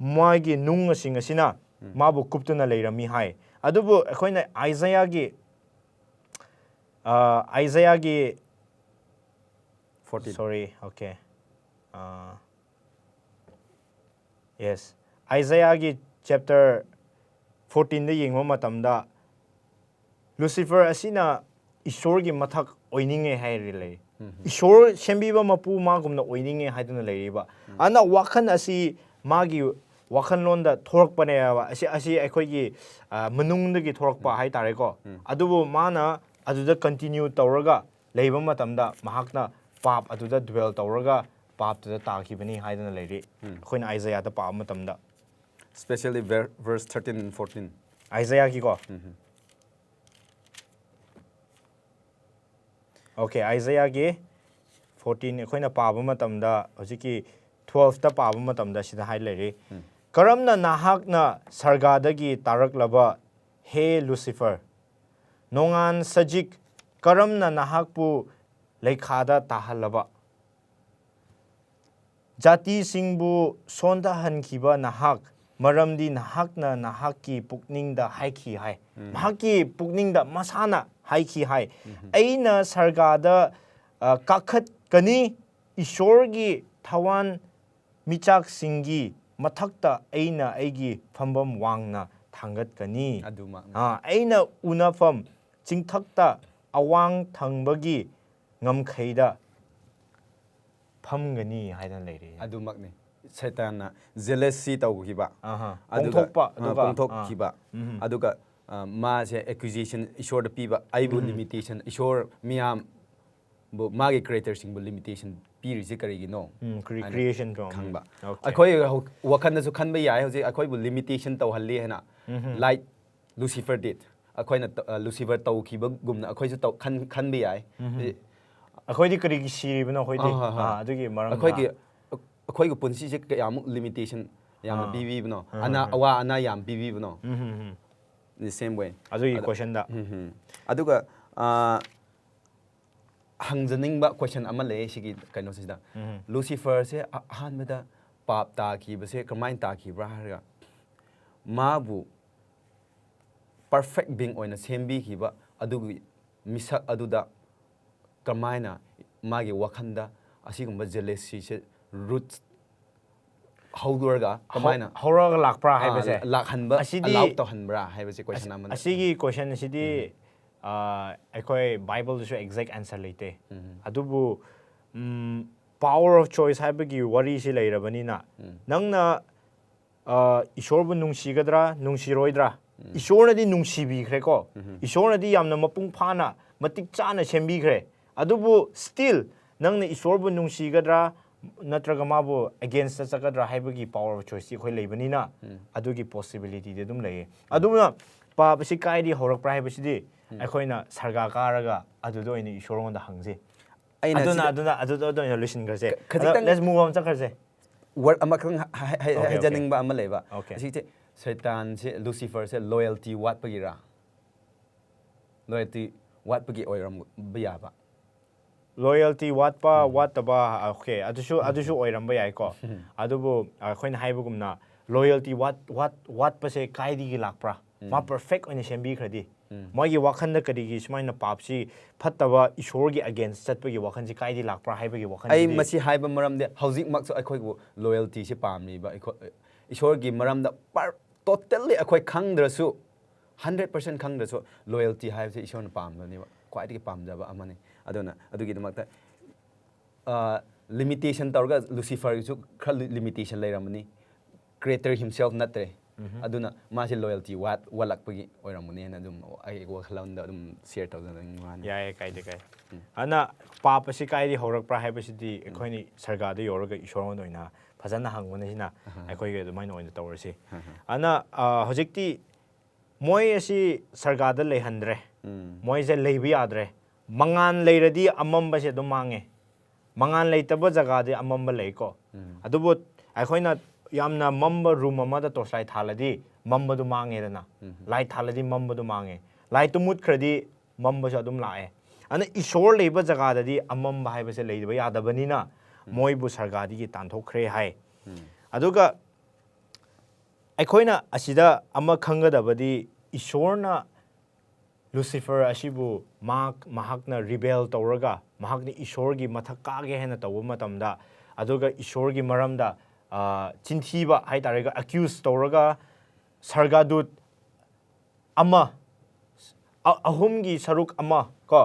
ꯃꯥꯒꯤ ꯅꯨꯡꯁꯤꯡ ꯑꯁꯤꯅ ꯃꯥꯕꯨ ꯀꯨꯞꯇꯨꯅ ꯂꯩꯔꯝꯃꯤ ꯍꯥꯏ ꯑꯗꯨꯕꯨ ꯑꯩꯈꯣꯏꯅ ꯑꯥꯏꯖꯥꯌꯥꯒꯤ 14 sorry okay yes ꯑꯥꯏꯖꯥꯌꯥꯒꯤ chapter 14ꯗ ꯌꯦꯡꯕ ꯃꯇꯝꯗ ꯂꯨꯁꯤꯐꯔ ꯑꯁꯤꯅ ꯏꯁꯣꯔꯒꯤ ꯃꯊꯛ ꯑꯣꯏꯅꯤꯡꯉꯦ ꯍꯥꯏꯔꯤ ꯂꯩ ꯏꯁꯣꯔ ꯁꯦꯝꯕꯤꯕ ꯃꯄꯨ ꯃꯥꯒꯨꯝꯅ ꯑꯣꯏꯅꯤꯡꯉꯦ ꯍꯥꯏꯗꯨꯅ ꯂꯩꯔꯤꯕ ꯑꯗꯨꯅ ꯋꯥꯈꯜ ꯑꯁꯤ ꯃꯥꯒꯤ ꯋꯥꯈꯜꯂꯣꯟꯗ ꯊꯣꯔꯛꯄꯅꯦꯕ ꯑꯁꯤ ꯑꯩꯈꯣꯏꯒꯤ ꯃꯅꯨꯡꯗꯒꯤ ꯊꯣꯔꯛꯄ ꯍꯥꯏꯇꯥꯔꯦꯀꯣ ꯑꯗꯨꯕꯨ ꯃꯥꯅ ꯑꯗꯨꯗ ꯀꯟꯇꯤꯅ꯭ꯌꯨ ꯇꯧꯔꯒ ꯂꯩꯕ ꯃꯇꯝꯗ ꯃꯍꯥꯛꯅ ꯄꯥꯞ ꯑꯗꯨꯗ ꯗ꯭ꯋꯦꯜ ꯇꯧꯔꯒ ꯄꯥꯞꯇꯨꯗ ꯇꯥꯈꯤꯕꯅꯤ ꯍꯥꯏꯗꯨꯅ ꯂꯩꯔꯤ ꯑꯩꯈꯣꯏꯅ ꯑꯥꯏꯖꯥꯌꯥꯗ ꯄꯥꯕ ꯃꯇꯝꯗ especially verse 13 and 14 Isaiah-ꯒꯤꯀꯣ Okay, Isaiah-ꯒꯤ 14 ꯑꯩꯈꯣꯏꯅ ꯄꯥꯕ ꯃꯇꯝꯗ ꯍꯧꯖꯤꯛꯀꯤ 12ꯇ ꯄꯥꯕ ꯃꯇꯝꯗ ꯁꯤꯗ ꯍꯥꯏ ꯂꯩꯔꯤ ꯀꯔꯝꯅ ꯅꯍꯥꯛꯅ ꯁꯔꯒꯥꯗꯒꯤ ꯇꯥꯔꯛꯂꯕ ꯍꯦ ꯂꯨꯁꯤꯐꯔ ꯅꯣꯡꯉꯥꯟ ꯁꯖꯤꯛ ꯀꯔꯝꯅ ꯅꯍꯥꯛꯄꯨ ꯂꯩꯈꯥꯗ ꯇꯥꯍꯜꯂꯕ ꯖꯥꯇꯤꯁꯤꯡꯕꯨ ꯁꯣꯟꯊꯍꯟꯈꯤꯕ ꯅꯍꯥꯛ ꯃꯔꯝꯗꯤ ꯅꯍꯥꯛꯅ ꯅꯍꯥꯛꯀꯤ ꯄꯨꯛꯅꯤꯡꯗ ꯍꯥꯏꯈꯤ ꯍꯥꯏ ꯃꯍꯥꯛꯀꯤ ꯄꯨꯛꯅꯤꯡꯗ ꯃꯁꯥꯅ ꯍꯥꯏꯈꯤ ꯍꯥꯏ ꯑꯩꯅ ꯁꯔꯒꯥꯗ ꯀꯥꯈꯠꯀꯅꯤ ꯏꯁꯣꯔꯒꯤ ꯊꯋꯥꯟ ꯃꯤꯆꯥꯛꯁꯤꯡꯒꯤ ꯃꯊꯛꯇ ꯑꯩꯅ ꯑꯩꯒꯤ ꯐꯝꯕꯝ ꯋꯥꯡꯅ ꯊꯥꯡꯒꯠꯀꯅꯤ ꯑꯩꯅ ꯎꯅꯐꯝ ꯆꯤꯡꯊꯛꯇ ꯑꯋꯥꯡ ꯊꯪꯕꯒꯤ ꯉꯝꯈꯩꯗ ꯐꯝꯒꯅꯤ ꯍꯥꯏꯗꯅ ꯂꯩꯔꯤ ꯑꯗꯨꯃꯛꯅꯤ ꯁꯩꯇꯥꯟꯅ ꯖꯦꯂꯁꯤ ꯇꯧꯈꯤꯕ ꯄꯣꯡꯊꯣꯛꯈꯤꯕ ꯑꯗꯨꯒ ꯃꯥꯁꯦ ꯑꯦꯀ꯭ꯌꯨꯖꯦꯁꯟ ꯏꯁꯣꯔꯗ ꯄꯤꯕ ꯑꯩꯕꯨ ꯂꯤꯃꯤꯇꯦꯁꯟ ꯏꯁꯣꯔ ꯃꯤꯌꯥꯝꯕꯨ ꯃꯥꯒꯤ ꯀ꯭ꯔꯤꯌꯦꯇꯔꯁꯤꯡꯕꯨ ꯂꯤꯃꯤꯇꯦꯁꯟ ꯄꯤꯔꯤꯁꯦ ꯀꯔꯤꯒꯤꯅꯣ ꯀ꯭ꯔꯤꯌꯦꯁꯟ ꯈꯪꯕ ꯑꯩꯈꯣꯏ ꯋꯥꯈꯜꯗꯁꯨ ꯈꯟꯕ ꯌꯥꯏ ꯍꯧꯖꯤꯛ ꯑꯩꯈꯣꯏꯕꯨ ꯂꯤꯃꯤꯇꯦꯁꯟ ꯇꯧꯍꯜꯂꯤ ꯍꯥꯏꯅ ꯂꯥꯏꯛ ꯂꯨꯁꯤꯐꯔ ꯗꯤꯠ ꯑꯩꯈꯣꯏꯅ ꯂꯨꯁꯤꯐꯔ ꯇꯧꯈꯤꯕꯒꯨꯝꯅ ꯑꯩꯈꯣꯏꯁꯨ ꯈꯟꯕ ꯌꯥꯏ ꯑꯩꯈꯣꯏꯗꯤ ꯀꯔꯤꯒꯤ ꯁꯤꯔꯤꯕꯅꯣ ꯑꯩꯈꯣꯏꯗꯤ ꯑꯗꯨꯒꯤ ꯃꯔꯝꯗ ꯑꯩꯈꯣꯏꯒꯤ ꯄꯨꯟꯁꯤꯁꯦ ꯀꯌꯥꯃꯨꯛ ꯂꯤꯃꯤꯇꯦꯁꯟ ꯌꯥꯝꯅ ꯄꯤꯕꯤꯕꯅꯣ ꯑꯋꯥ ꯑꯅꯥ ꯌꯥꯝ ꯄꯤꯕꯤꯕꯅꯣ ꯏꯟ ꯗ ꯁꯦꯝ ꯋꯦ ꯑꯗꯨꯒꯤ ꯀꯣꯏꯁꯟꯗ ꯑꯗꯨꯒ ꯍꯪꯖꯅꯤꯡꯕ ꯀꯣꯏꯁꯟ ꯑꯃ ꯂꯩ ꯁꯤꯒꯤ ꯀꯩꯅꯣꯁꯤꯗ ꯂꯨꯁꯤꯐꯔꯁꯦ ꯑꯍꯥꯟꯕꯗ ꯄꯥꯞ ꯇꯥꯈꯤꯕꯁꯦ ꯀꯔꯝꯍꯥꯏꯅ ꯇꯥꯈꯤꯕ꯭ꯔꯥ ꯍꯥꯏꯔꯒ ꯃꯥꯕꯨ ꯄꯔꯐꯦꯛ ꯕꯤꯡ ꯑꯣꯏꯅ ꯁꯦꯝꯕꯤꯈꯤꯕ ꯑꯗꯨꯒꯤ ꯃꯤꯁꯛ ꯑꯗꯨꯗ ꯀꯔꯝꯍꯥꯏꯅ ꯃꯥꯒꯤ ꯋꯥꯈꯜꯗ ꯑꯁꯤꯒꯨꯝꯕ ꯖꯦꯂꯦꯁꯤꯁꯦ ꯔꯨꯠ ꯍꯧꯗꯣꯔꯒ ꯀꯃꯥꯏꯅ ꯍꯧꯔꯒ ꯂꯥꯛꯄ꯭ꯔꯥ ꯍꯥꯏꯕꯁꯦ ꯂꯥꯛꯍꯟꯕ ꯑꯂꯥꯎ ꯇꯧꯍꯟꯕ꯭ꯔꯥ ꯍꯥꯏꯕꯁꯦ ꯀꯣꯏꯁꯟ ꯑꯃ ꯑꯁꯤꯒꯤ ꯀꯣꯏꯁꯟ ꯑꯁꯤꯗꯤ ꯑꯩꯈꯣꯏ ꯕꯥꯏꯕꯜꯗꯁꯨ ꯑꯦꯛꯖꯦꯛ ꯑꯟꯁꯔ ꯂꯩꯇꯦ ꯑꯗꯨꯕꯨ ꯄꯥꯋꯔ ꯑꯣꯐ ꯆꯣꯏꯁ ꯍꯥꯏꯕꯒꯤ ꯋꯥꯔꯤꯁꯤ ꯂꯩꯔꯕꯅꯤꯅ ꯅꯪꯅ ꯏꯁꯣꯔꯕꯨ ꯅꯨꯡꯁꯤꯒꯗ꯭ꯔꯥ ꯅꯨꯡꯁꯤꯔꯣꯏꯗ꯭ꯔꯥ ꯏꯁꯣꯔꯅꯗꯤ ꯅꯨꯡꯁꯤꯕꯤꯈ꯭ꯔꯦꯀꯣ ꯏꯁꯣꯔꯅꯗꯤ ꯌꯥꯝꯅ ꯃꯄꯨꯡ ꯐꯥꯅ ꯃꯇꯤꯛ ꯆꯥꯅ ꯁꯦꯝꯕꯤꯈ꯭ꯔꯦ ꯑꯗꯨꯕꯨ ꯁ꯭ꯇꯤꯜ ꯅꯪꯅ ꯏꯁꯣꯔꯕꯨ ꯅꯨꯡꯁꯤꯒꯗ꯭ꯔꯥ ꯅꯠꯇ꯭ꯔꯒ ꯃꯥꯕꯨ ꯑꯦꯒꯦꯟꯁꯇ ꯆꯠꯀꯗ꯭ꯔꯥ ꯍꯥꯏꯕꯒꯤ ꯄꯥꯋꯔ ꯑꯣꯐ ꯆꯣꯏꯁꯇꯤ ꯑꯩꯈꯣꯏ ꯂꯩꯕꯅꯤꯅ ꯑꯗꯨꯒꯤ ꯄꯣꯁꯤꯕꯤꯂꯤꯇꯤꯗꯤ ꯑꯗꯨꯝ ꯂꯩꯌꯦ ꯑꯗꯨꯅ ꯄꯥꯞ ꯑꯁꯤ ꯀꯥꯏꯗꯒꯤ ꯍꯧꯔꯛꯄ꯭ꯔꯥ ꯍꯥꯏꯕꯁꯤꯗꯤ ꯑꯩꯈꯣꯏꯅ ꯁꯔꯒꯥ ꯀꯥꯔꯒ ꯑꯗꯨꯗ ꯑꯣꯏꯅ ꯏꯁꯣꯔꯉꯣꯟꯗ ꯍꯪꯁꯤ ꯑꯗꯨꯗ ꯑꯣꯏꯅ ꯂꯣꯏꯁꯤꯟꯈ꯭ꯔꯁꯦ ꯂꯦꯠꯁ ꯃꯨꯚ ꯑꯣꯟ ꯆꯠꯈ꯭ꯔꯁꯦ ꯋꯥꯔꯗ ꯑꯃꯈꯛ ꯍꯥꯏꯖꯅꯤꯡꯕ ꯑꯃ ꯂꯩꯕ ꯑꯁꯤꯁꯦ ꯁꯩꯇꯥꯟꯁꯦ ꯂꯨꯁꯤꯐꯔꯁꯦ ꯂꯣꯌꯦꯜꯇꯤ ꯋꯥꯠꯄꯒꯤꯔꯥ ꯂꯣꯌꯦꯜꯇꯤ ꯋꯥꯠꯄꯒꯤ ꯑꯣꯏꯔꯝꯕ ꯌꯥꯕ ꯂꯣꯌꯦꯜꯇꯤ ꯋꯥꯠꯄ ꯋꯥꯠꯇꯕ ꯑꯣꯀꯦ ꯑꯗꯨꯁꯨ ꯑꯣꯏꯔꯝꯕ ꯌꯥꯏꯀꯣ ꯑꯗꯨꯕꯨ ꯑꯩꯈꯣꯏꯅ ꯍꯥꯏꯕꯒꯨꯝꯅ ꯂꯣꯌꯦꯜꯇꯤ ꯋꯥꯠꯄꯁꯦ ꯀꯥꯏꯗꯒꯤ ꯂꯥꯛꯄ꯭ꯔꯥ ꯃꯥ ꯄꯔꯐꯦꯛ ꯑꯣꯏꯅ ꯁꯦꯝꯕꯤꯈ꯭ꯔꯗꯤ ꯃꯣꯏꯒꯤ ꯋꯥꯈꯜꯗ ꯀꯔꯤꯒꯤ ꯁꯨꯃꯥꯏꯅ ꯄꯥꯞꯁꯤ ꯐꯠꯇꯕ ꯏꯁꯣꯔꯒꯤ ꯑꯒꯦꯟꯁ ꯆꯠꯄꯒꯤ ꯋꯥꯈꯜꯁꯤ ꯀꯥꯏꯗꯒꯤ ꯂꯥꯛꯄ꯭ꯔꯥ ꯍꯥꯏꯕꯒꯤ ꯋꯥꯈꯜ ꯑꯩ ꯃꯁꯤ ꯍꯥꯏꯕ ꯃꯔꯝꯗꯤ ꯍꯧꯖꯤꯛꯃꯛꯁꯨ ꯑꯩꯈꯣꯏꯕꯨ ꯂꯣꯌꯦꯜꯇꯤꯁꯤ ꯄꯥꯝꯂꯤꯕ ꯏꯁꯣꯔꯒꯤ ꯃꯔꯝꯗ ꯇꯣꯇꯦꯜꯂꯤ ꯑꯩꯈꯣꯏ ꯈꯪꯗ꯭ꯔꯁꯨ 100% ꯈꯪꯗ꯭ꯔꯁꯨ ꯂꯣꯌꯦꯜꯇꯤ ꯍꯥꯏꯕꯁꯤ ꯏꯁꯣꯔꯅ ꯄꯥꯝꯕꯅꯦꯕ ꯈ꯭ꯋꯥꯏꯗꯒꯤ ꯄꯥꯝꯖꯕ ꯑꯃꯅꯤ ꯑꯗꯨꯅ ꯑꯗꯨꯒꯤꯗꯃꯛꯇ ꯂꯤꯃꯤꯇꯦꯁꯟ ꯇꯧꯔꯒ ꯂꯨꯁꯤꯐꯔꯒꯤꯁꯨ ꯈꯔ ꯂꯤꯃꯤꯇꯦꯁꯟ ꯂꯩꯔꯝꯃꯅꯤ ꯀ꯭ꯔꯤꯌꯦꯇꯔ ꯍꯤꯝꯁꯦꯜꯐ ꯅꯠꯇ꯭ꯔꯦ ꯑꯗꯨꯅ ꯃꯥꯁꯦ ꯂꯣꯌꯦꯜꯇꯤ ꯋꯥꯠꯂꯛꯄꯒꯤ ꯑꯣꯏꯔꯝꯒꯅꯤꯅ ꯑꯗꯨꯝ ꯑꯩ ꯋꯥꯈꯜꯂꯣꯟꯗ ꯑꯗꯨꯝ ꯁꯤꯌꯔ ꯇꯧꯖꯅꯤꯡꯕ ꯋꯥꯅꯤ ꯌꯥꯏ ꯀꯥꯏꯗꯦ ꯑꯗꯨꯅ ꯄꯥꯞ ꯑꯁꯤ ꯀꯥꯏꯗꯒꯤ ꯍꯧꯔꯛꯄ꯭ꯔꯥ ꯍꯥꯏꯕꯁꯤꯗꯤ ꯑꯩꯈꯣꯏꯅ ꯁꯔꯒꯥꯗ ꯌꯧꯔꯒ ꯏꯁꯣꯔꯉꯣꯟꯗ ꯑꯣꯏꯅ ꯐꯖꯅ ꯍꯪꯕꯅꯤꯅ ꯑꯩꯈꯣꯏꯒꯤ ꯑꯗꯨꯃꯥꯏꯅ ꯑꯣꯏꯅ ꯇꯧꯔꯁꯤ ꯑꯗꯨꯅ ꯍꯧꯖꯤꯛꯇꯤ ꯃꯣꯏ ꯑꯁꯤ ꯁꯔꯒꯥꯗ ꯂꯩꯍꯟꯗ꯭ꯔꯦ ꯃꯣꯏꯁꯦ ꯂꯩꯕ ꯌꯥꯗ꯭ꯔꯦ ꯃꯉꯥꯟ ꯂꯩꯔꯗꯤ ꯑꯃꯝꯕꯁꯦ ꯑꯗꯨꯝ ꯃꯥꯡꯉꯦ ꯃꯉꯥꯟ ꯂꯩꯇꯕ ꯖꯒꯥꯗꯤ ꯑꯃꯝꯕ ꯂꯩꯀꯣ ꯑꯗꯨꯕꯨ ꯑꯩꯈꯣꯏꯅ ꯌꯥꯝꯅ ꯃꯝꯕ ꯔꯨꯝ ꯑꯃꯗ ꯇꯣꯔꯆ ꯂꯥꯏꯠ ꯊꯥꯜꯂꯗꯤ ꯃꯝꯕꯗꯨ ꯃꯥꯡꯉꯦꯗꯅ ꯂꯥꯏꯠ ꯊꯥꯜꯂꯗꯤ ꯃꯝꯕꯗꯨ ꯃꯥꯡꯉꯦ ꯂꯥꯏꯠꯇꯨ ꯃꯨꯠꯈ꯭ꯔꯗꯤ ꯃꯝꯕꯁꯨ ꯑꯗꯨꯝ ꯂꯥꯛꯑꯦ ꯑꯗꯨꯅ ꯏꯁꯣꯔ ꯂꯩꯕ ꯖꯒꯥꯗꯗꯤ ꯑꯃꯝꯕ ꯍꯥꯏꯕꯁꯦ ꯂꯩꯕ ꯌꯥꯗꯕꯅꯤna ꯃꯣꯏꯕꯨ ꯁꯔꯒꯥꯗꯒꯤ ꯇꯥꯟꯊꯣꯛꯈ꯭ꯔꯦ ꯍꯥꯏ ꯑꯗꯨꯒ ꯑꯩꯈꯣꯏꯅ ꯑꯁꯤꯗ ꯑꯃ ꯈꯪꯒꯗꯕꯗꯤ ꯏꯁꯣꯔꯅ ꯂꯨꯁꯤꯐꯔ ꯑꯁꯤꯕꯨ ꯃꯍꯥꯛꯅ ꯔꯤꯕꯦꯜ ꯇꯧꯔꯒ ꯃꯍꯥꯛꯅ ꯏꯁꯣꯔꯒꯤ ꯃꯊꯛ ꯀꯥꯒꯦ ꯍꯥꯏꯅ ꯇꯧꯕ ꯃꯇꯝꯗ ꯑꯗꯨꯒ ꯏꯁꯣꯔꯒꯤ ꯃꯔꯝꯗ ꯆꯤꯟꯊꯤꯕ ꯍꯥꯏꯇꯥꯔꯦ ꯑꯦꯀ꯭ꯌꯨꯁ ꯇꯧꯔꯒ ꯁꯔꯒꯥꯗꯨꯠ ꯑꯃ ꯑꯍꯨꯝꯒꯤ ꯁꯔꯨꯛ ꯑꯃ ꯀꯣ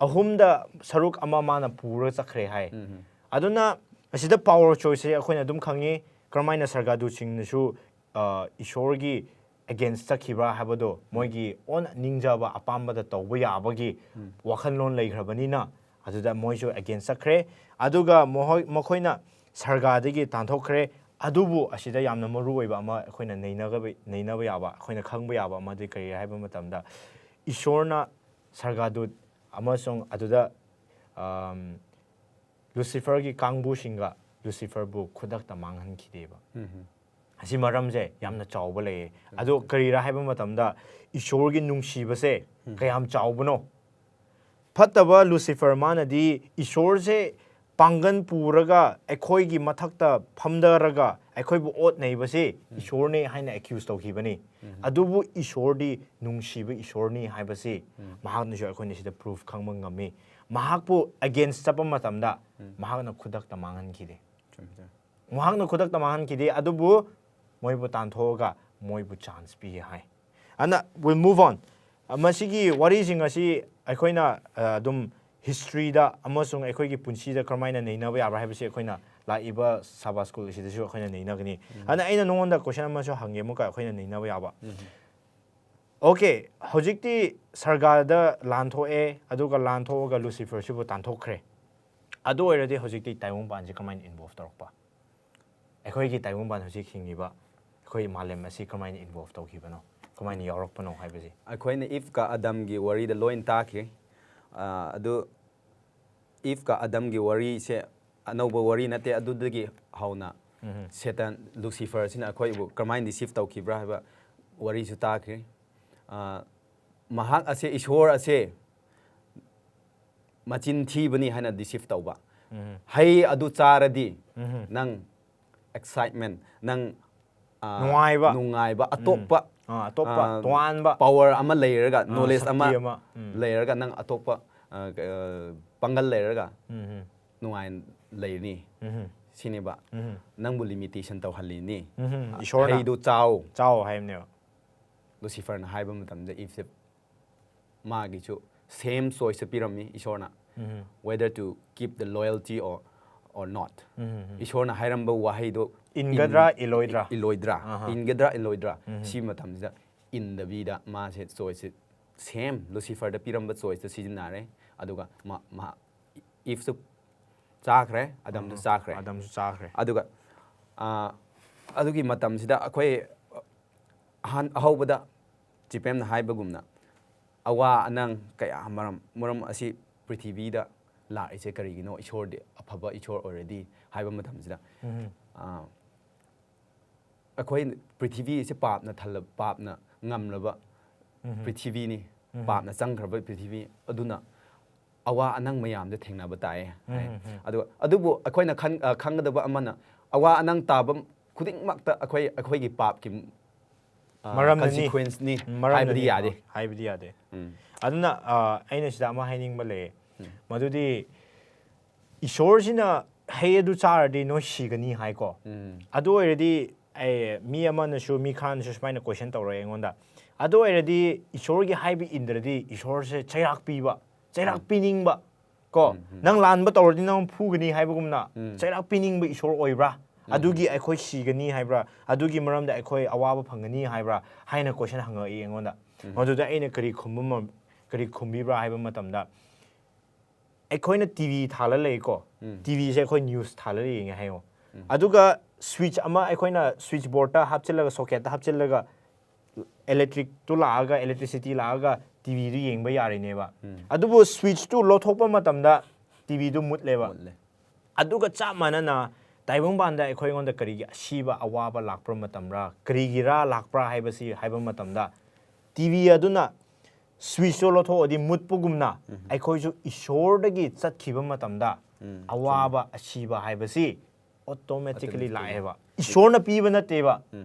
ꯑꯍꯨꯝꯗ ꯁꯔꯨꯛ ꯑꯃ ꯃꯥꯅ ꯄꯨꯔꯒ ꯆꯠꯈ꯭ꯔꯦ ꯍꯥꯏ ꯑꯗꯨꯅ ꯑꯁꯤꯗ ꯄꯥꯋꯔ ꯆꯣꯏꯁꯁꯦ ꯑꯩꯈꯣꯏꯅ ꯑꯗꯨꯝ ꯈꯪꯉꯤ ꯀꯔꯝꯍꯥꯏꯅ ꯁꯔꯒꯥꯗꯨꯠꯁꯤꯡꯅꯁꯨ ꯏꯁꯣꯔꯒꯤ ꯑꯦꯒꯦꯟꯁ ꯆꯠꯈꯤꯕ꯭ꯔꯥ ꯍꯥꯏꯕꯗꯣ ꯃꯣꯏꯒꯤ ꯑꯣꯟ ꯅꯤꯡꯖꯕ ꯑꯄꯥꯝꯕꯗ ꯇꯧꯕ ꯌꯥꯕꯒꯤ ꯋꯥꯈꯜꯂꯣꯟ ꯂꯩꯈ꯭ꯔꯕꯅꯤꯅ ꯑꯗꯨꯗ ꯃꯣꯏꯁꯨ ꯑꯦꯒꯦꯟꯁ ꯆꯠꯈ꯭ꯔꯦ ꯑꯗꯨꯒ ꯃꯈꯣꯏꯅ ꯁꯔꯒꯥꯗꯒꯤ ꯇꯥꯟꯊꯣꯛꯈ꯭ꯔꯦ ꯑꯗꯨꯕꯨ ꯑꯁꯤꯗ ꯌꯥꯝꯅ ꯃꯔꯨꯑꯣꯏꯕ ꯑꯃ ꯑꯩꯈꯣꯏꯅ ꯅꯩꯅꯕ ꯌꯥꯕ ꯑꯩꯈꯣꯏꯅ ꯈꯪꯕ ꯌꯥꯕ ꯑꯃꯗꯤ ꯀꯔꯤ ꯍꯥꯏꯕ ꯃꯇꯝꯗ ꯏꯁꯣꯔꯅ ꯁꯔꯒꯥꯗꯨꯠ ꯑꯃꯁꯨꯡ ꯑꯗꯨꯗ ꯂꯨꯁꯤꯐꯔꯒꯤ ꯀꯥꯡꯕꯨꯁꯤꯡꯒ ꯂꯨꯁꯤꯐꯔꯕꯨ ꯈꯨꯗꯛꯇ ꯃꯥꯡꯍꯟꯈꯤꯗꯦꯕ ꯑꯁꯤ ꯃꯔꯝꯁꯦ ꯌꯥꯝꯅ ꯆꯥꯎꯕ ꯂꯩꯌꯦ ꯑꯗꯣ ꯀꯔꯤꯔꯥ ꯍꯥꯏꯕ ꯃꯇꯝꯗ ꯏꯁꯣꯔꯒꯤ ꯅꯨꯡꯁꯤꯕꯁꯦ ꯀꯌꯥꯝ ꯆꯥꯎꯕꯅꯣ ꯐꯠꯇꯕ ꯂꯨꯁꯤꯐꯔ ꯃꯥꯅꯗꯤ ꯏꯁꯣꯔꯁꯦ ꯄꯥꯡꯒꯟ ꯄꯨꯔꯒ ꯑꯩꯈꯣꯏꯒꯤ ꯃꯊꯛꯇ ꯐꯝꯗꯔꯒ ꯑꯩꯈꯣꯏꯕꯨ ꯑꯣꯠ ꯅꯩꯕꯁꯦ ꯏꯁꯣꯔꯅꯤ ꯍꯥꯏꯅ ꯑꯦꯀ꯭ꯌꯨꯁ ꯇꯧꯈꯤꯕꯅꯤ ꯑꯗꯨꯕꯨ ꯏꯁꯣꯔꯗꯤ ꯅꯨꯡꯁꯤꯕ ꯏꯁꯣꯔꯅꯤ ꯍꯥꯏꯕꯁꯤ ꯃꯍꯥꯛꯅꯁꯨ ꯑꯩꯈꯣꯏꯅ ꯁꯤꯗ ꯄ꯭ꯔꯨꯐ ꯈꯪꯕ ꯉꯝꯃꯤ ꯃꯍꯥꯛꯄꯨ ꯑꯒꯦꯟꯁ ꯆꯠꯄ ꯃꯇꯝꯗ ꯃꯍꯥꯛꯅ ꯈꯨꯗꯛꯇ ꯃꯥꯡꯍꯟꯈꯤꯗꯦ ꯃꯍꯥꯛꯅ ꯈꯨꯗꯛꯇ ꯃꯥꯡꯍꯟꯈꯤꯗꯦ ꯑꯗꯨꯕꯨ ꯃꯣꯏꯕꯨ ꯇꯥꯟꯊꯣꯛꯑꯒ ꯃꯣꯏꯕꯨ ꯆꯥꯟꯁ ꯄꯤꯌꯦ ꯍꯥꯏ ꯑꯗꯨꯅ ꯋꯤꯜ ꯃꯨꯚ ꯑꯣꯟ ꯃꯁꯤꯒꯤ ꯋꯥꯔꯤꯁꯤꯡ ꯑꯁꯤ ꯑꯩꯈꯣꯏꯅ ꯑꯗꯨꯝ ꯍꯤꯁꯇ꯭ꯔꯤꯗ ꯑꯃꯁꯨꯡ ꯑꯩꯈꯣꯏꯒꯤ ꯄꯨꯟꯁꯤꯗ ꯀꯔꯝꯍꯥꯏꯅ ꯅꯩꯅꯕ ꯌꯥꯕ꯭ꯔꯥ ꯍꯥꯏꯕꯁꯤ ꯑꯩꯈꯣꯏꯅ ꯂꯥꯛꯏꯕ ꯁꯥꯕꯥ ꯁ꯭ꯀꯨꯜ ꯑꯁꯤꯗꯁꯨ ꯑꯩꯈꯣꯏꯅ ꯅꯩꯅꯒꯅꯤ ꯑꯗꯨꯅ ꯑꯩꯅ ꯅꯉꯣꯟꯗ ꯀꯣꯏꯁꯟ ꯑꯃꯁꯨ ꯍꯪꯒꯦ ꯑꯃꯨꯛꯀ ꯑꯩꯈꯣꯏꯅ ꯅꯩꯅꯕ ꯌꯥꯕ ꯑꯣꯀꯦ ꯍꯧꯖꯤꯛꯇꯤ ꯁꯔꯒꯥꯗ ꯂꯥꯟ ꯊꯣꯛꯑꯦ ꯑꯗꯨꯒ ꯂꯥꯟ ꯊꯣꯛꯑꯒ ꯂꯨꯁꯤꯐꯔꯁꯤꯕꯨ ꯇꯥꯟꯊꯣꯛꯈ꯭ꯔꯦ ꯑꯗꯨ ꯑꯣꯏꯔꯗꯤ ꯍꯧꯖꯤꯛꯇꯤ ꯇꯥꯏꯕꯪꯄꯥꯟꯁꯤ ꯀꯃꯥꯏꯅ ꯏꯟꯚꯣꯜቭ ꯇꯧꯔꯛꯄ ꯑꯩꯈꯣꯏꯒꯤ ꯇꯥꯏꯕꯪꯄꯥꯟ ꯍꯧꯖꯤꯛ ꯍꯤꯡꯉꯤꯕ ꯑꯩꯈꯣꯏ ꯃꯥꯂꯦꯝ ꯑꯁꯤ ꯀꯃꯥꯏꯅ ꯏꯟꯚꯣꯜꯚ ꯇꯧꯈꯤꯕꯅꯣ ꯀꯃꯥꯏꯅ ꯌꯥꯎꯔꯛꯄꯅꯣ ꯍꯥꯏꯕꯁꯤ ꯑꯩꯈꯣꯏꯅ ꯏꯐꯀ ꯑꯗꯝꯒꯤ ꯋꯥꯔꯤꯗ ꯂꯣꯏ ꯇꯥꯈꯤ ꯑꯗꯨ ꯏꯐꯀ ꯑꯗꯝꯒꯤ ꯋꯥꯔꯤꯁꯦ ꯑꯅꯧꯕ ꯋꯥꯔꯤ ꯅꯠꯇꯦ ꯑꯗꯨꯗꯒꯤ ꯍꯧꯅ ꯁꯦꯇꯟ ꯂꯨꯁꯤꯐꯔꯁꯤꯅ ꯑꯩꯈꯣꯏꯕꯨ ꯀꯔꯝꯍꯥꯏꯅ ꯗꯤꯁꯤꯞ ꯇꯧꯈꯤꯕ꯭ꯔꯥ ꯍꯥꯏꯕ ꯋꯥꯔꯤꯁꯨ ꯇꯥꯈꯤ ꯃꯍꯥꯛ ꯑꯁꯦ ꯏꯁꯣꯔ ꯑꯁꯦ ꯃꯆꯤꯟ ꯊꯤꯕꯅꯤ ꯍꯥꯏꯅ ꯗꯤꯁꯤꯞ ꯇꯧꯕ ꯍꯩ ꯑꯗꯨ ꯆꯥꯔꯗꯤ ꯅꯪ ꯑꯦꯛꯁꯥꯏꯠꯃꯦꯟ ꯅꯪ ꯅꯨꯡꯉꯥꯏꯕ ꯑꯇꯣꯞꯄ ꯇꯣꯉꯥꯟꯕ ꯄꯋꯥꯔ ꯑꯃ ꯂꯩꯔꯒ ꯅꯣꯂꯦꯖ ꯁꯛꯇꯤ ꯑꯃ ꯂꯩꯔꯒ ꯅꯪ ꯑꯇꯣꯞꯄ ꯄꯥꯡꯒꯜ ꯂꯩꯔꯒ ꯅꯨꯡꯉꯥꯏꯅ ꯂꯩꯔꯅꯤ ꯁꯤꯅꯦꯕ ꯅꯪꯕꯨ ꯂꯤꯃꯤꯇꯦꯁꯟ ꯇꯧꯍꯜꯂꯤꯅꯤ ꯏꯁꯣꯔꯅ ꯍꯩꯗꯨ ꯆꯥꯎ ꯍꯥꯏꯕꯅꯦꯕ ꯂꯨꯁꯤꯐꯔꯅ ꯍꯥꯏꯕ ꯃꯇꯝꯗ ꯏꯐꯁꯦ ꯃꯥꯒꯤꯁꯨ ꯁꯦꯝ ꯆꯣꯏꯁꯇ ꯄꯤꯔꯝꯃꯤ ꯏꯁꯣꯔꯅ weather two keep the loyalty or not ꯏꯁꯣꯔꯅ ꯍꯥꯏꯔꯝꯕ ꯋꯥꯍꯩꯗꯣ ꯏꯟꯒꯗ꯭ꯔꯥ ꯏꯜꯂꯣꯏꯗ꯭ꯔꯥ ꯏꯟꯒꯗ꯭ꯔꯥ ꯏꯜꯂꯣꯏꯗ꯭ꯔꯥ ꯁꯤ ꯃꯇꯝꯁꯤꯗ ꯏꯟꯗꯕꯤꯗ ꯃꯥꯁꯦ ꯆꯣꯏꯁꯁꯦ ꯁꯦꯝ ꯂꯨꯁꯤꯐꯔꯗ ꯄꯤꯔꯝꯕ ꯆꯣꯏꯁꯇ ꯁꯤꯖꯤꯟꯅꯔꯦ ꯑꯗꯨꯒ ꯏꯐꯁꯨ ꯆꯥꯈ꯭ꯔꯦ ꯑꯗꯝꯁꯨ ꯆꯥꯈ꯭ꯔꯦ ꯑꯗꯨꯒ ꯑꯗꯨꯒꯤ ꯃꯇꯝꯁꯤꯗ ꯑꯩꯈꯣই ꯑꯍꯧꯕꯗ ꯆꯤꯄꯦꯝꯅ ꯍꯥꯏꯕꯒꯨꯝꯅ ꯑꯋꯥ ꯑꯅꯪ ꯀꯌꯥ ꯃꯔꯝ ꯑꯁꯤ ꯄ꯭ꯔꯤꯊꯤꯕꯤꯗ ꯂꯥꯛꯏꯁꯦ ꯀꯔꯤꯒꯤꯅꯣ ꯏꯁꯣꯔꯗꯤ ꯑꯐꯕ ꯏꯁꯣꯔ ꯑꯣꯏꯔꯗꯤ ꯍꯥꯏꯕ ꯃꯇꯝꯁꯤꯗ ꯑꯩꯈꯣꯏ ꯄ꯭ꯔꯤꯊꯤꯕꯤꯁꯦ ꯄꯥꯞꯅ ꯉꯝꯂꯕ ꯄ꯭ꯔꯤꯊꯤꯕꯤꯅꯤ ꯄꯥꯞꯅ ꯆꯪꯈ꯭ꯔꯕ ꯄ꯭ꯔꯤꯊꯤꯕꯤ ꯑꯗꯨꯅ ꯑꯋꯥ ꯑꯅꯪ ꯃꯌꯥꯝꯗ ꯊꯦꯡꯅꯕ ꯇꯥꯏꯌꯦ ꯑꯗꯨꯒ ꯑꯗꯨꯕꯨ ꯑꯩꯈꯣꯏꯅ ꯈꯪꯒꯗꯕ ꯑꯃꯅ ꯑꯋꯥ ꯑꯅꯪ ꯇꯥꯕ ꯈꯨꯗꯤꯡꯃꯛꯇ ꯑꯩꯈꯣꯏꯒꯤ ꯄꯥꯞꯀꯤ ꯀꯟꯁꯤꯀ꯭ꯋꯦꯟꯁꯅꯤ ꯍꯥꯏꯕꯗꯤ ꯌꯥꯗꯦ ꯑꯗꯨꯅ ꯑꯩꯅ ꯁꯤꯗ ꯑꯃ ꯍꯥꯏꯅꯤꯡꯕ ꯂꯩꯌꯦ ꯃꯗꯨꯗꯤ ꯏꯁꯣꯔꯁꯤꯅ ꯍꯩ ꯑꯗꯨ ꯆꯥꯔꯗꯤ ꯅꯣꯏ ꯁꯤꯒꯅꯤ ꯍꯥꯏꯀꯣ ꯑꯗꯨ ꯑꯣꯏꯔꯗꯤ ꯃꯤ ꯑꯃꯅꯁꯨ ꯃꯤ ꯈꯔꯅꯁꯨ ꯁꯨꯃꯥꯏꯅ ꯀꯣꯏꯁꯟ ꯇꯧꯔꯛꯑꯦ ꯑꯩꯉꯣꯟꯗ ꯑꯗꯨ ꯑꯣꯏꯔꯗꯤ ꯏꯁꯣꯔꯒꯤ ꯍꯥꯏꯕ ꯏꯟꯗ꯭ꯔꯗꯤ ꯏꯁꯣꯔꯁꯦ ꯆꯩꯔꯥꯛ ꯄꯤꯕ ꯆꯩꯔꯥꯛ ꯄꯤꯅꯤꯡꯕ ꯀꯣ ꯅꯪ ꯂꯥꯟꯕ ꯇꯧꯔꯗꯤ ꯅꯪ ꯐꯨꯒꯅꯤ ꯍꯥꯏꯕꯒꯨꯝꯅ ꯆꯩꯔꯥꯛ ꯄꯤꯅꯤꯡꯕ ꯏꯁꯣꯔ ꯑꯣꯏꯕ꯭ꯔꯥ ꯑꯗꯨꯒꯤ ꯑꯩꯈꯣꯏ ꯁꯤꯒꯅꯤ ꯍꯥꯏꯕ꯭ꯔꯥ ꯑꯗꯨꯒꯤ ꯃꯔꯝꯗ ꯑꯩꯈꯣꯏ ꯑꯋꯥꯕ ꯐꯪꯒꯅꯤ ꯍꯥꯏꯕ꯭ꯔꯥ ꯍꯥꯏꯅ ꯀꯣꯏꯁꯟ ꯍꯪꯉꯛꯏ ꯑꯩꯉꯣꯟꯗ ꯃꯗꯨꯗ ꯑꯩꯅ ꯀꯔꯤ ꯈꯨꯝꯕꯤꯕ꯭ꯔꯥ ꯍꯥꯏꯕ ꯃꯇꯝꯗ ꯑꯩꯈꯣꯏꯅ ꯇꯤꯚꯤ ꯊꯥꯜꯂ ꯂꯩꯀꯣ ꯇꯤꯚꯤꯁꯦ ꯑꯩꯈꯣꯏ ꯅ꯭ꯌꯨꯁ ꯊꯥꯜꯂ ꯌꯦꯡꯉꯦ ꯍꯥꯏꯌꯣ ꯑꯗꯨꯒ ꯁ꯭ꯋꯤꯆ ꯑꯃ ꯑꯩꯈꯣꯏꯅ ꯁ꯭ꯋꯤꯆ ꯕꯣꯔꯗꯇ ꯍꯥꯞꯆꯤꯜꯂꯒ ꯁꯣꯀꯦꯠꯇ ꯍꯥꯞꯆꯤꯜꯂꯒ ꯏꯂꯦꯛꯇ꯭ꯔꯤꯁꯤꯇꯤ ꯂꯥꯛꯑꯒ ꯇꯤꯚꯤꯗꯨ ꯌꯦꯡꯕ ꯌꯥꯔꯤꯅꯦꯕ ꯑꯗꯨꯕꯨ ꯁ꯭ꯋꯤꯆꯇꯨ ꯂꯧꯊꯣꯛꯄ ꯃꯇꯝꯗ ꯇꯤꯚꯤꯗꯨ ꯃꯨꯠꯂꯦꯕ ꯑꯗꯨꯒ ꯆꯞ ꯃꯥꯟꯅꯅ ꯇꯥꯏꯕꯪꯄꯥꯟꯗ ꯑꯩꯈꯣꯏꯉꯣꯟꯗ ꯀꯔꯤꯒꯤ ꯑꯁꯤꯕ ꯑꯋꯥꯕ ꯂꯥꯛꯄ ꯃꯇꯝꯗ ꯀꯔꯤꯒꯤꯔꯥ ꯂꯥꯛꯄ꯭ꯔꯥ ꯍꯥꯏꯕ ꯃꯇꯝꯗ ꯇꯤꯚꯤ ꯑꯗꯨꯅ ꯁ꯭ꯋꯤꯆꯇꯣ ꯂꯧꯊꯣꯛꯑꯗꯤ ꯃꯨꯠꯄꯒꯨꯝꯅ ꯑꯩꯈꯣꯏꯁꯨ ꯏꯁꯣꯔꯗꯒꯤ ꯆꯠꯈꯤꯕ ꯃꯇꯝꯗ ꯑꯋꯥꯕ ꯑꯁꯤꯕ ꯍꯥꯏꯕꯁꯤ ꯑꯣꯇꯣꯃꯦꯇꯤꯀꯂꯤ ꯂꯥꯛꯑꯦꯕ ꯏꯁꯣꯔꯅ ꯄꯤꯕ ꯅꯠꯇꯦꯕ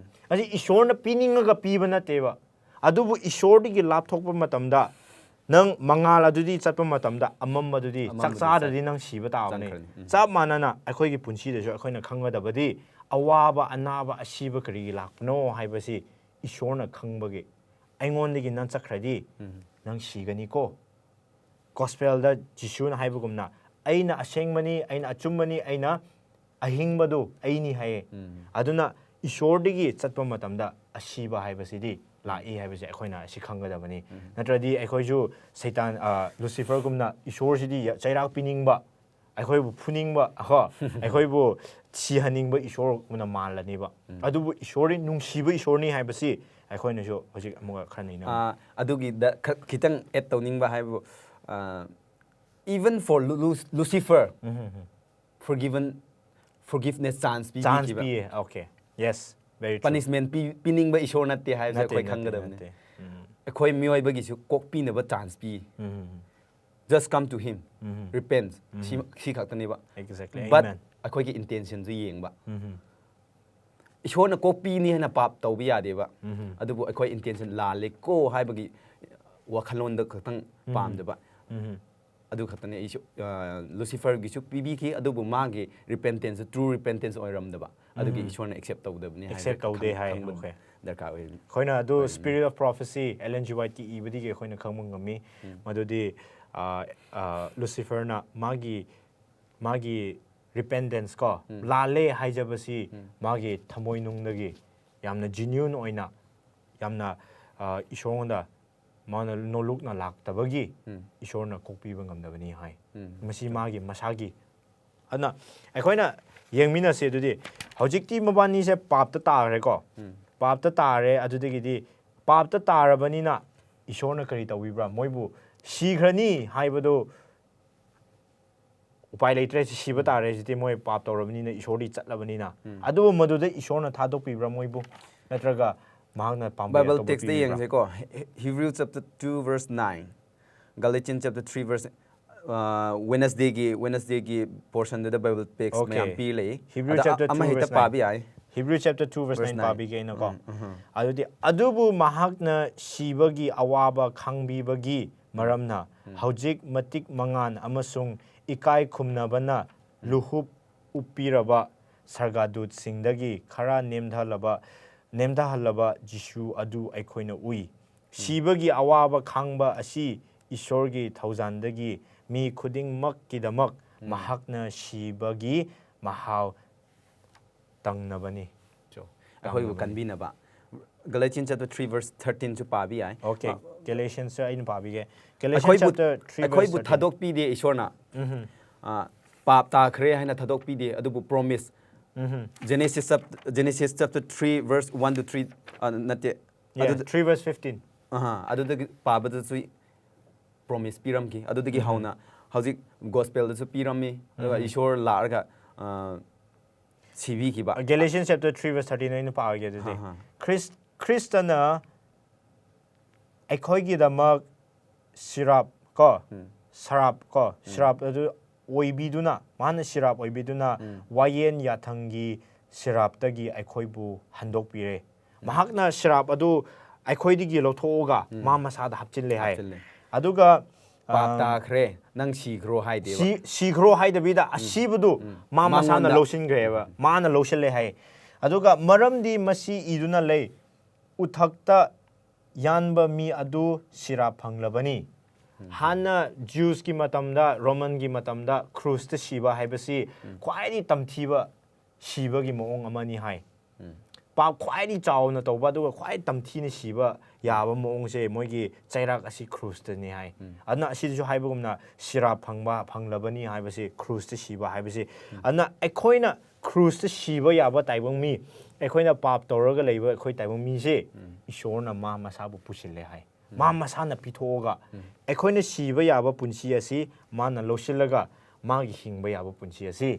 ꯑꯁꯤ ꯏꯁꯣꯔꯅ ꯄꯤꯅꯤꯡꯉꯒ ꯄꯤꯕ ꯅꯠꯇꯦꯕ ꯑꯗꯨꯕꯨ ꯏꯁꯣꯔꯗꯒꯤ ꯂꯥꯞꯊꯣꯛꯄ ꯃꯇꯝꯗ ꯅꯪ ꯃꯉꯥꯜ ꯑꯗꯨꯗꯤ ꯆꯠꯄ ꯃꯇꯝꯗ ꯑꯃꯝꯕꯗꯨꯗꯤ ꯆꯥꯛ ꯆꯥꯗ꯭ꯔꯗꯤ ꯅꯪ ꯁꯤꯕ ꯇꯥꯕꯅꯦ ꯆꯞ ꯃꯥꯟꯅꯅ ꯑꯩꯈꯣꯏꯒꯤ ꯄꯨꯟꯁꯤꯗꯁꯨ ꯑꯩꯈꯣꯏꯅ ꯈꯪꯒꯗꯕꯗꯤ ꯑꯋꯥꯕ ꯑꯅꯥꯕ ꯑꯁꯤꯕ ꯀꯔꯤꯒꯤ ꯂꯥꯛꯄꯅೋ ꯍꯥꯏꯕꯁꯤ ꯏꯁꯣꯔꯅ ꯈꯪꯕꯒꯤ ꯑꯩꯉꯣꯟꯗꯒꯤ ꯅꯪ ꯆꯠꯈ꯭ꯔꯗꯤ ꯅꯪ ꯁꯤꯒꯅꯤꯀꯣ ꯒꯣꯁꯄꯦꯜꯗ ꯖꯤꯁꯨꯅ ꯍꯥꯏꯕꯒꯨꯝꯅ ꯑꯩꯅ ꯑꯁꯦꯡꯕꯅꯤ ꯑꯩꯅ ꯑꯆꯨꯝꯕꯅꯤ ꯑꯩꯅ ꯑꯍꯤꯡꯕꯗꯨ ꯑꯩꯅꯤ ꯍꯥꯏꯌꯦ ꯑꯗꯨꯅ ꯏꯁꯣꯔꯗꯒꯤ ꯆꯠꯄ ꯃꯇꯝꯗ ꯑꯁꯤꯕ ꯍꯥꯏꯕꯁꯤꯗꯤ ꯂꯥꯛꯏ ꯍꯥꯏꯕꯁꯦ ꯑꯩꯈꯣꯏꯅ ꯑꯁꯤ ꯈꯪꯒꯗꯕꯅꯤ ꯅꯠꯇ꯭ꯔꯗꯤ ꯑꯩꯈꯣꯏꯁꯨ ꯁꯩꯇꯥꯟ ꯂꯨꯁꯤꯐꯔꯒꯨꯝꯅ ꯏꯁꯣꯔꯁꯤꯗꯤ ꯆꯩꯔꯥꯛ ꯄꯤꯅꯤꯡꯕ ꯑꯩꯈꯣꯏꯕꯨ ꯐꯨꯅꯤꯡꯕ ꯀꯣ ꯑꯩꯈꯣꯏꯕꯨ sihaningba ishor una malaniba adubu ishori nungsiba ishorni haibasi aikoina jo hojik amuga khanina adugi da khitang et tawning ba haibu even for Lucifer forgiveness chance be okay yes very true punishment pinning ba ishor natte hai ja koi khanggadabne akhoi mioi ba gi su kok pi na ba chance pi just come to him repent si khaktani ba exactly but amen akhoi gi intention ju yeng ba ishor na kok pi ni na pap taw bi ya de ba adubu akhoi intention la le ko hai ba gi wakhalon da khatang pam de ba adu khatane isu Lucifer gi su pibi ki adubu ma gi repentance true repentance oiram da ba adu gi ishor na accept taw da ni accept taw de hai okay darka oi khoina adu spirit of prophecy Ellen G. White ki ibadi ge khoina khangmung ngami madudi Lucifer na magi repentance ko lale haijabasi magi thamoi nungdagi yamna genuine oina yamna ishonda mana noluk na laktabagi ishorna kokpiba ngamdabani hai masi magi masagi ana aikoina yengmina se dudi hojikti mabani se papta tare ko papta tare adudagi di papta tarabani na ishorna kari tawibra moibu shigrani haibado upai leitre siba tare jiti moi pap tawrabani na ishori chatlabani na adu maduda ishorna thadokpibra moibu natraga mahagna pamba Bible text de yeng se ko Hebrews chapter 2 verse 9 Galatians chapter 3 verse Wednesday gi portion de Bible text me am pi le Hebrews chapter 2 verse 9 Hebrews chapter 2 verse 9 pabi ge na ko adudi adubu mahagna sibagi awaba khangbibagi maramna hojik matik mangan amasung ikai khumnabana luhup upiraba sargadut singdagi khara nemdhalaba jishu adu aikoina ui sibagi awaba khangba asi ishorgi thauzandagi mi khuding makkidamak mahakna shibagi mahaw tangnabani ahoi kanbina ba Galatians chapter 3 verse 13 to pabi ai okay Galatians in pabi ge Galatians chapter 3 verse 13 thadok pi de ishorna pap ta khre haina thadok pi de adubu promise Genesis chapter 3 verse 1 to 3 nate 3 verse 15 adu de paba da sui promise piram ki adu de hauna hauzik gospel da su pirami ishor larga CV ki ba Galatians chapter 3 verse 39 pa ge de Christana akhoi gi da mak sirap ko sirap adu oibiduna mana sirap oibiduna wayen yathangi sirap tagi akhoi bu handok pire mahakna sirap adu akhoi digi lothoga ma masada hapchille hai aduga pata khre nang sigro hai de sigro hai de bida asibudu ma masana losin greba mana loshille hai aduga maramdi masi iduna lei uthakta yanba mi adu sirap phanglabani hana Jews ki matamda Roman ki matamda cruise ta shiba haibasi khwaidi tamthiba shiba gi moong amani hai pa khwaidi chawna tawba du khwai tamthi ni shiba yaba moong se moigi chairak asi cruise ta ni hai ana asi ju haibagumna sira phanglabani haibasi cruise ta shiba haibasi ana ekhoina cruise ta shiba yaba taibang mi ekhoina pap tawraga leiba ekhoi taibang mi se ishorna ma masabu pusille hai ma masana pithoga ekhoina siba yaba punsi asi mana losilaga magi hingba yaba punsi asi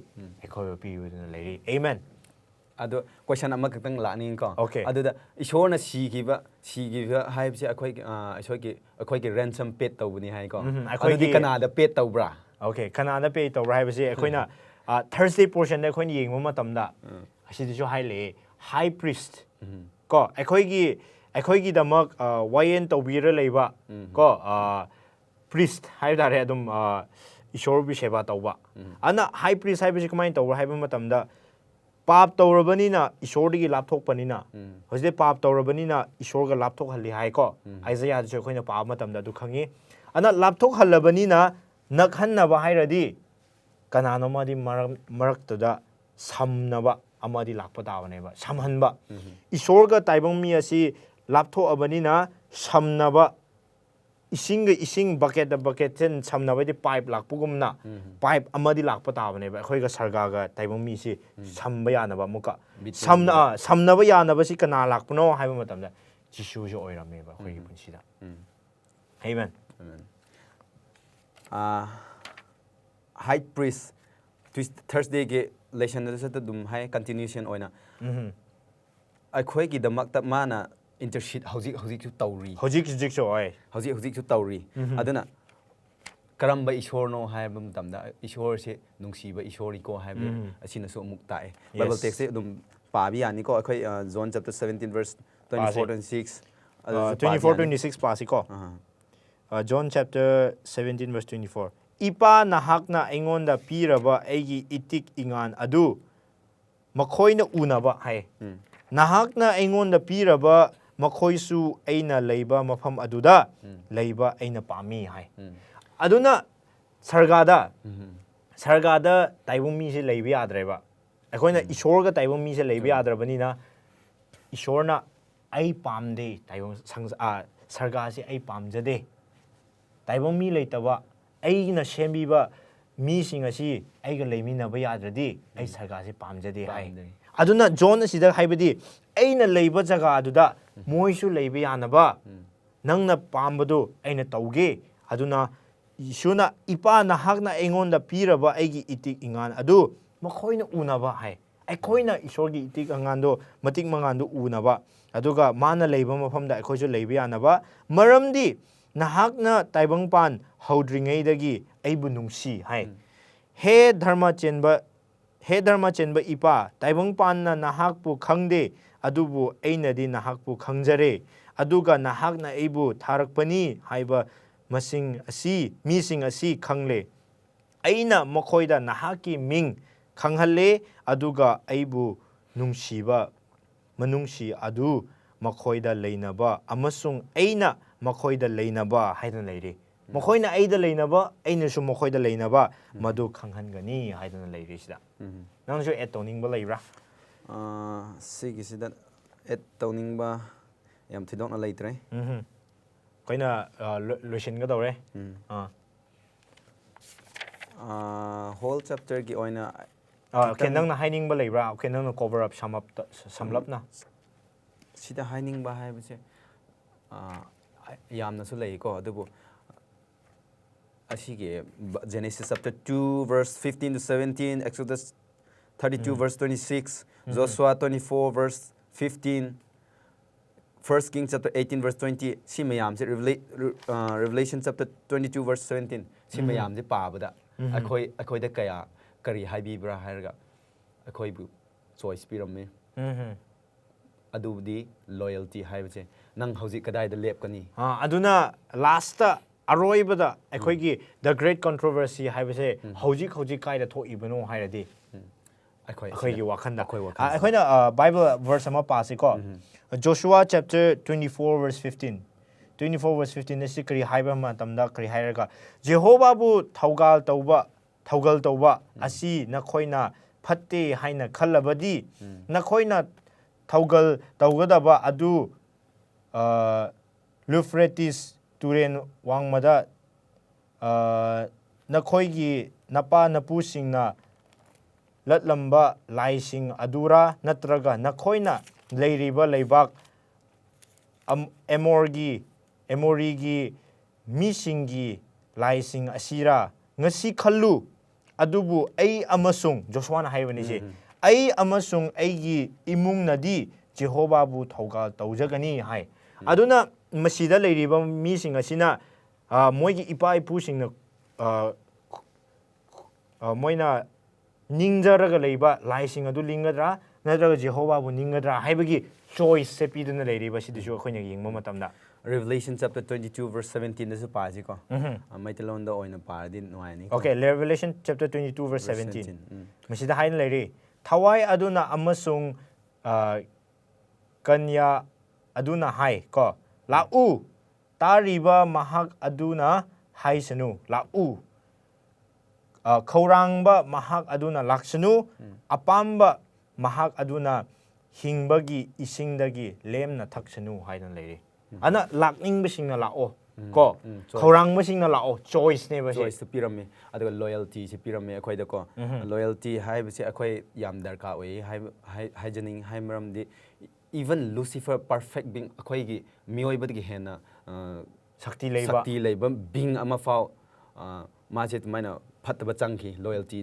ekhoi piuduna leiri amen ado question ama katang la ning ko okay ado da ishorna sigiba haibse akhoi ki ransom paid tawbuni hai ko ado di kanada paid tawbra okay kanada paid tawbra haibse ekhoina Thursday portion da ekhoina yengma matamda asidi jo haile high priest ko akhoi damak wayen tawbira leiba ko priest haidare adum ishor bi seba tawba ana high priest haibisi kamai tawra haiba matamda pap tawrabani na ishor digi lapthok panina hojde pap tawrabani na ishor ga lapthok halli hai ko Isaiah da khoina pa matamda du khangi ana lapthok hallabani na nakhanna ba hairadi kanano madi marakta da samnaba amadi lakpa tawane ba samhanba ishor ga taibang mi asi laptho abani na samnaba ising bucket chen samnabadi pipe lakpugumna pipe amadi lakpa tabane ba khoi ga sarga ga taibong mi si samba yanaba muka samnaba yanaba si kana lakpno haiba matamda jishu jo oirame ba khoi gi punsida amen high priest Thursday ge lesson da sa dum hai continuation oina akhoi gi damak ta mana intercede hojik su tauri hojik so oi hojik su tauri aduna karamba ishorno haibam tamda ishor se nungsiba ishori ko haibe asina su muk tae bible text se dum pabi ani ko akhoi John chapter 17 verse 24 and 6 24 26 pasi ko John chapter 17 verse 24 ipa nahakna aingonda piraba aigi itik ingan adu makhoina unaba hai nahakna aingonda piraba makhoisu aina leiba mafam aduda leiba aina pami hai aduna sargada taibung mi se leiba yadreba akoina ishor ga taibung mi se leiba yadrabani na ishorna ai pamde taibung sarga se ai pamjade taibung mi leitaba aina sembiba mi sing asi aiga leiminaba yadradi ai sarga se pamjade hai aduna John asida haibadi aina leiba jaga aduda moisu leiba yanaba nangna pambadu aina tauge aduna isuna ipa nahakna aingonda piraba aigi itik ingan adu makhoina unaba hai aikhoina isorgi itik angando matik mangando unaba aduga mana leiba mafamda aikhoisu leiba yanaba maramdi nahakna taibangpan haudringeidagi aibu nungsi hai he dharma chenba ipa taibangpanna nahakpu khangde adubu ainadi nahakpu khangjare aduga nahakna aibu tharakpani haiba mising asi khangle aina makhoida nahaki ming khanghalle aduga aibu nungsiba manungsi adu makhoida leinaba amasung aina makhoida leinaba haidana leiri makhoina aida leinaba aina su makhoida leinaba madu khanghangani haidana leiri sida nangsu et tawning ba leibra sigi sida et tawning ba yam thidok na leitre koina lotion ga dawre whole chapter gi oina okay nangna haining ba leibra okay nangna cover up samlapna sida haining ba hai base yamna su lei ko adubu asige Genesis chapter 2 verse 15 to 17 Exodus 32 verse 26 Joshua 24 verse 15 1 Kings chapter 18 verse 20 si mayam se Revelation chapter 22 verse 17 si mayam je pabada akhoi da kaya kari haibibra hairga akhoi bu choice piramme adubdi loyalty haibche nang hauji kadai da lepkani aduna last aroibada akhoi the great controversy haibse hauji kai da thoibano hairadi akhoi gi wakhanda akhoi Bible verse ama pasi ko Joshua chapter 24 verse 15 24 verse 15 si kari haiba matamda kari hairaga Jehovah bu thaugal tauba asi nakhoina phatte haina khallabadi nakhoina thaugal taugadaba adu Euphrates turen wangmada nakhoigi napa napusingna latlamba laising adura natraga nakhoina leiriba leibak emorigi misingi laising asira ngasi khallu adubu ai amasung Joshua na haibani se ai amasung aigi imung nadi Jehovah bu thaugal taujagani hai aduna masida leiriba mising asina moigi ipa ipusingna moina ningjaraga leiba laising adu lingadra natraga Jehovah bu ningadra haibagi choice se piduna leiriba sidisu khoina yingma matamda Revelation chapter 22 verse 17 dasu paji ko maitalon da oina paradi noani okay Revelation chapter 22 verse 17 masida hain leiri thawai aduna amasung kanya aduna hai ko lau tariba mahak aduna haisanu lau khaurangba mahak aduna laksanu apamba mahak aduna hingbagi isingdagi lemna thaksanu haina leiri ana lakning bisingna lao ꯀꯣ choice. ꯈꯧꯔꯥꯡꯕꯁꯤꯡꯅ ꯂꯥꯛꯑꯣ ꯆꯣꯏꯁꯅꯦꯕ ꯁꯤ choice ꯄꯤꯔꯝꯃꯤ ꯑꯗꯨꯒ loyalty ꯁꯤ ꯄꯤꯔꯝꯃꯤ ꯑꯩꯈꯣꯏꯗꯀꯣ loyalty ꯍꯥꯏꯕꯁꯤ ꯑꯩꯈꯣꯏ ꯌꯥꯝ ꯗꯔꯀꯥꯔ ꯑꯣꯏ ꯍꯥꯏꯖꯅꯤꯡꯉꯤ ꯍꯥꯏ ꯃꯔꯝꯗꯤ even Lucifer perfect being ꯑꯩꯈꯣꯏꯒꯤ ꯃꯤꯑꯣꯏꯕꯗꯒꯤ ꯍꯦꯟꯅ ꯁꯛꯇꯤ ꯂꯩꯕ ꯂꯩꯕ being ꯑꯃ ꯐꯥꯎ ꯃꯥꯁꯦ ꯑꯗꯨꯃꯥꯏꯅ ꯐꯠꯇꯕ ꯆꯪꯈꯤ loyalty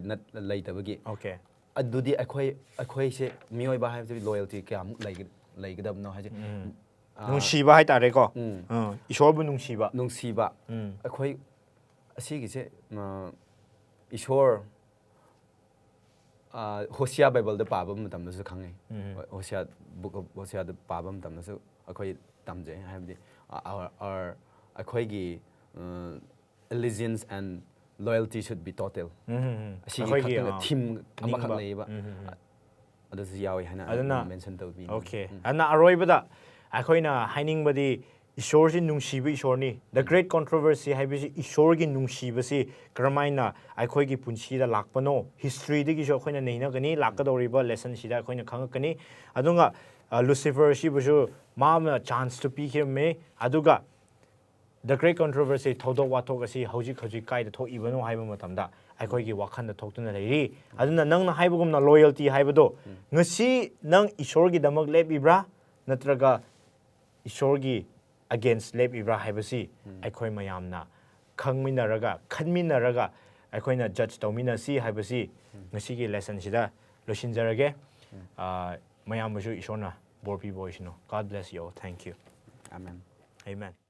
ꯂꯩꯇꯕꯒꯤ ꯑꯣꯀꯦ ꯑꯗꯨꯗꯤ ꯑꯩꯈꯣꯏꯁꯦ ꯃꯤꯑꯣꯏꯕ ꯍꯥꯏꯕꯁꯤ loyalty ꯀꯌꯥꯃꯨꯛ ꯂꯩꯒꯗꯕꯅꯣ ꯍꯥꯏꯁꯦ ꯅꯨꯡꯁꯤꯕ ꯍꯥꯏꯇꯥꯔꯦꯀꯣ ꯏꯁꯣꯔꯕꯨ ꯅꯨꯡꯁꯤꯕ ꯑꯩꯈꯣꯏ ꯑꯁꯤꯒꯤꯁꯦ ꯏꯁꯣꯔ ꯍꯣꯁꯤꯌꯥ ꯕꯥꯏꯕꯜꯗ ꯄꯥꯕ ꯃꯇꯝꯗꯁꯨ ꯈꯪꯉꯦ ꯍꯣꯁꯤꯌꯥ ꯕꯨꯛ ꯑꯣꯐ ꯍꯣꯁꯤꯌꯥꯗ ꯄꯥꯕ ꯃꯇꯝꯗꯁꯨ ꯑꯩꯈꯣꯏ ꯇꯝꯖꯩ ꯍꯥꯏꯕꯗꯤ ꯑꯩꯈꯣꯏꯒꯤ allegiance and loyalty should be total ꯑꯁꯤꯒꯤ ꯈꯛꯇꯪ ꯊꯤꯝ ꯑꯃꯈꯛ ꯂꯩꯌꯦꯕ ꯑꯗꯨꯁꯨ ꯌꯥꯎꯋꯤ ꯍꯥꯏꯅ ꯑꯗꯨꯅ ꯃꯦꯟꯁꯟ ꯇꯧꯕꯤꯅꯤ ꯑꯣꯀꯦ ꯑꯗꯨꯅ ꯑꯔꯣꯏꯕꯗ ꯑꯩꯈꯣꯏꯅ ꯍꯥꯏꯅꯤꯡꯕꯗꯤ ꯏꯁꯣꯔꯁꯤ ꯅꯨꯡꯁꯤꯕ ꯏꯁꯣꯔꯅꯤ ꯗ ꯒ꯭ꯔꯦꯠ ꯀꯣꯟꯇ꯭ꯔꯣꯚꯔꯁꯤ ꯍꯥꯏꯕꯁꯤ ꯏꯁꯣꯔꯒꯤ ꯅꯨꯡꯁꯤꯕꯁꯤ ꯀꯔꯝꯍꯥꯏꯅ ꯑꯩꯈꯣꯏꯒꯤ ꯄꯨꯟꯁꯤꯗ ꯂꯥꯛꯄꯅꯣ ꯍꯤꯁꯇ꯭ꯔꯤꯗꯒꯤꯁꯨ ꯑꯩꯈꯣꯏꯅ ꯅꯩꯅꯒꯅꯤ ꯂꯥꯛꯀꯗꯧꯔꯤꯕ ꯂꯦꯁꯟꯁꯤꯗ ꯑꯩꯈꯣꯏꯅ ꯈꯪꯉꯛꯀꯅꯤ ꯑꯗꯨꯒ ꯂꯨꯁꯤꯐꯔ ꯑꯁꯤꯕꯨꯁꯨ ꯃꯥꯅ ꯆꯥꯟꯁꯇꯨ ꯄꯤꯈꯤꯔꯝꯃꯤ ꯑꯗꯨꯒ ꯗ ꯒ꯭ꯔꯦꯠ ꯀꯣꯟꯇ꯭ꯔꯣꯚꯔꯁꯤ ꯊꯧꯗꯣꯛ ꯋꯥꯊꯣꯛ ꯑꯁꯤ ꯍꯧꯖꯤꯛ ꯀꯥꯏꯗ ꯊꯣꯛꯏꯕꯅꯣ ꯍꯥꯏꯕ ꯃꯇꯝꯗ ꯑꯩꯈꯣꯏꯒꯤ ꯋꯥꯈꯜꯗ ꯊꯣꯛꯇꯨꯅ ꯂꯩꯔꯤ ꯑꯗꯨꯅ ꯅꯪꯅ ꯍꯥꯏꯕꯒꯨꯝꯅ ꯂꯣꯌꯦꯜꯇꯤ ꯍꯥꯏꯕꯗꯣ ꯉꯁꯤ ꯅꯪ ꯏꯁꯣꯔꯒꯤꯗꯃꯛ ꯂꯦꯞꯄꯤꯕ꯭ꯔꯥ ꯅꯠꯇ꯭ꯔꯒ ꯏꯁꯣꯔꯒꯤ ꯑꯒꯦꯟꯁ ꯂꯦꯞꯄꯤꯕ꯭ꯔꯥ ꯍꯥꯏꯕꯁꯤ ꯑꯩꯈꯣꯏ ꯃꯌꯥꯝꯅ ꯈꯪꯃꯤꯟꯅꯔꯒ ꯈꯟꯃꯤꯟꯅꯔꯒ ꯑꯩꯈꯣꯏꯅ ꯖꯠꯖ ꯇꯧꯃꯤꯟꯅꯁꯤ ꯍꯥꯏꯕꯁꯤ ꯉꯁꯤꯒꯤ ꯂꯦꯁꯟꯁꯤꯗ ꯂꯣꯏꯁꯤꯟꯖꯔꯒꯦ ꯃꯌꯥꯝꯕꯨꯁꯨ ꯏꯁꯣꯔꯅ ꯕꯣꯔ ꯄꯤꯕ ꯑꯣꯏꯁꯅꯨ God bless you all. Thank you. Amen. Amen.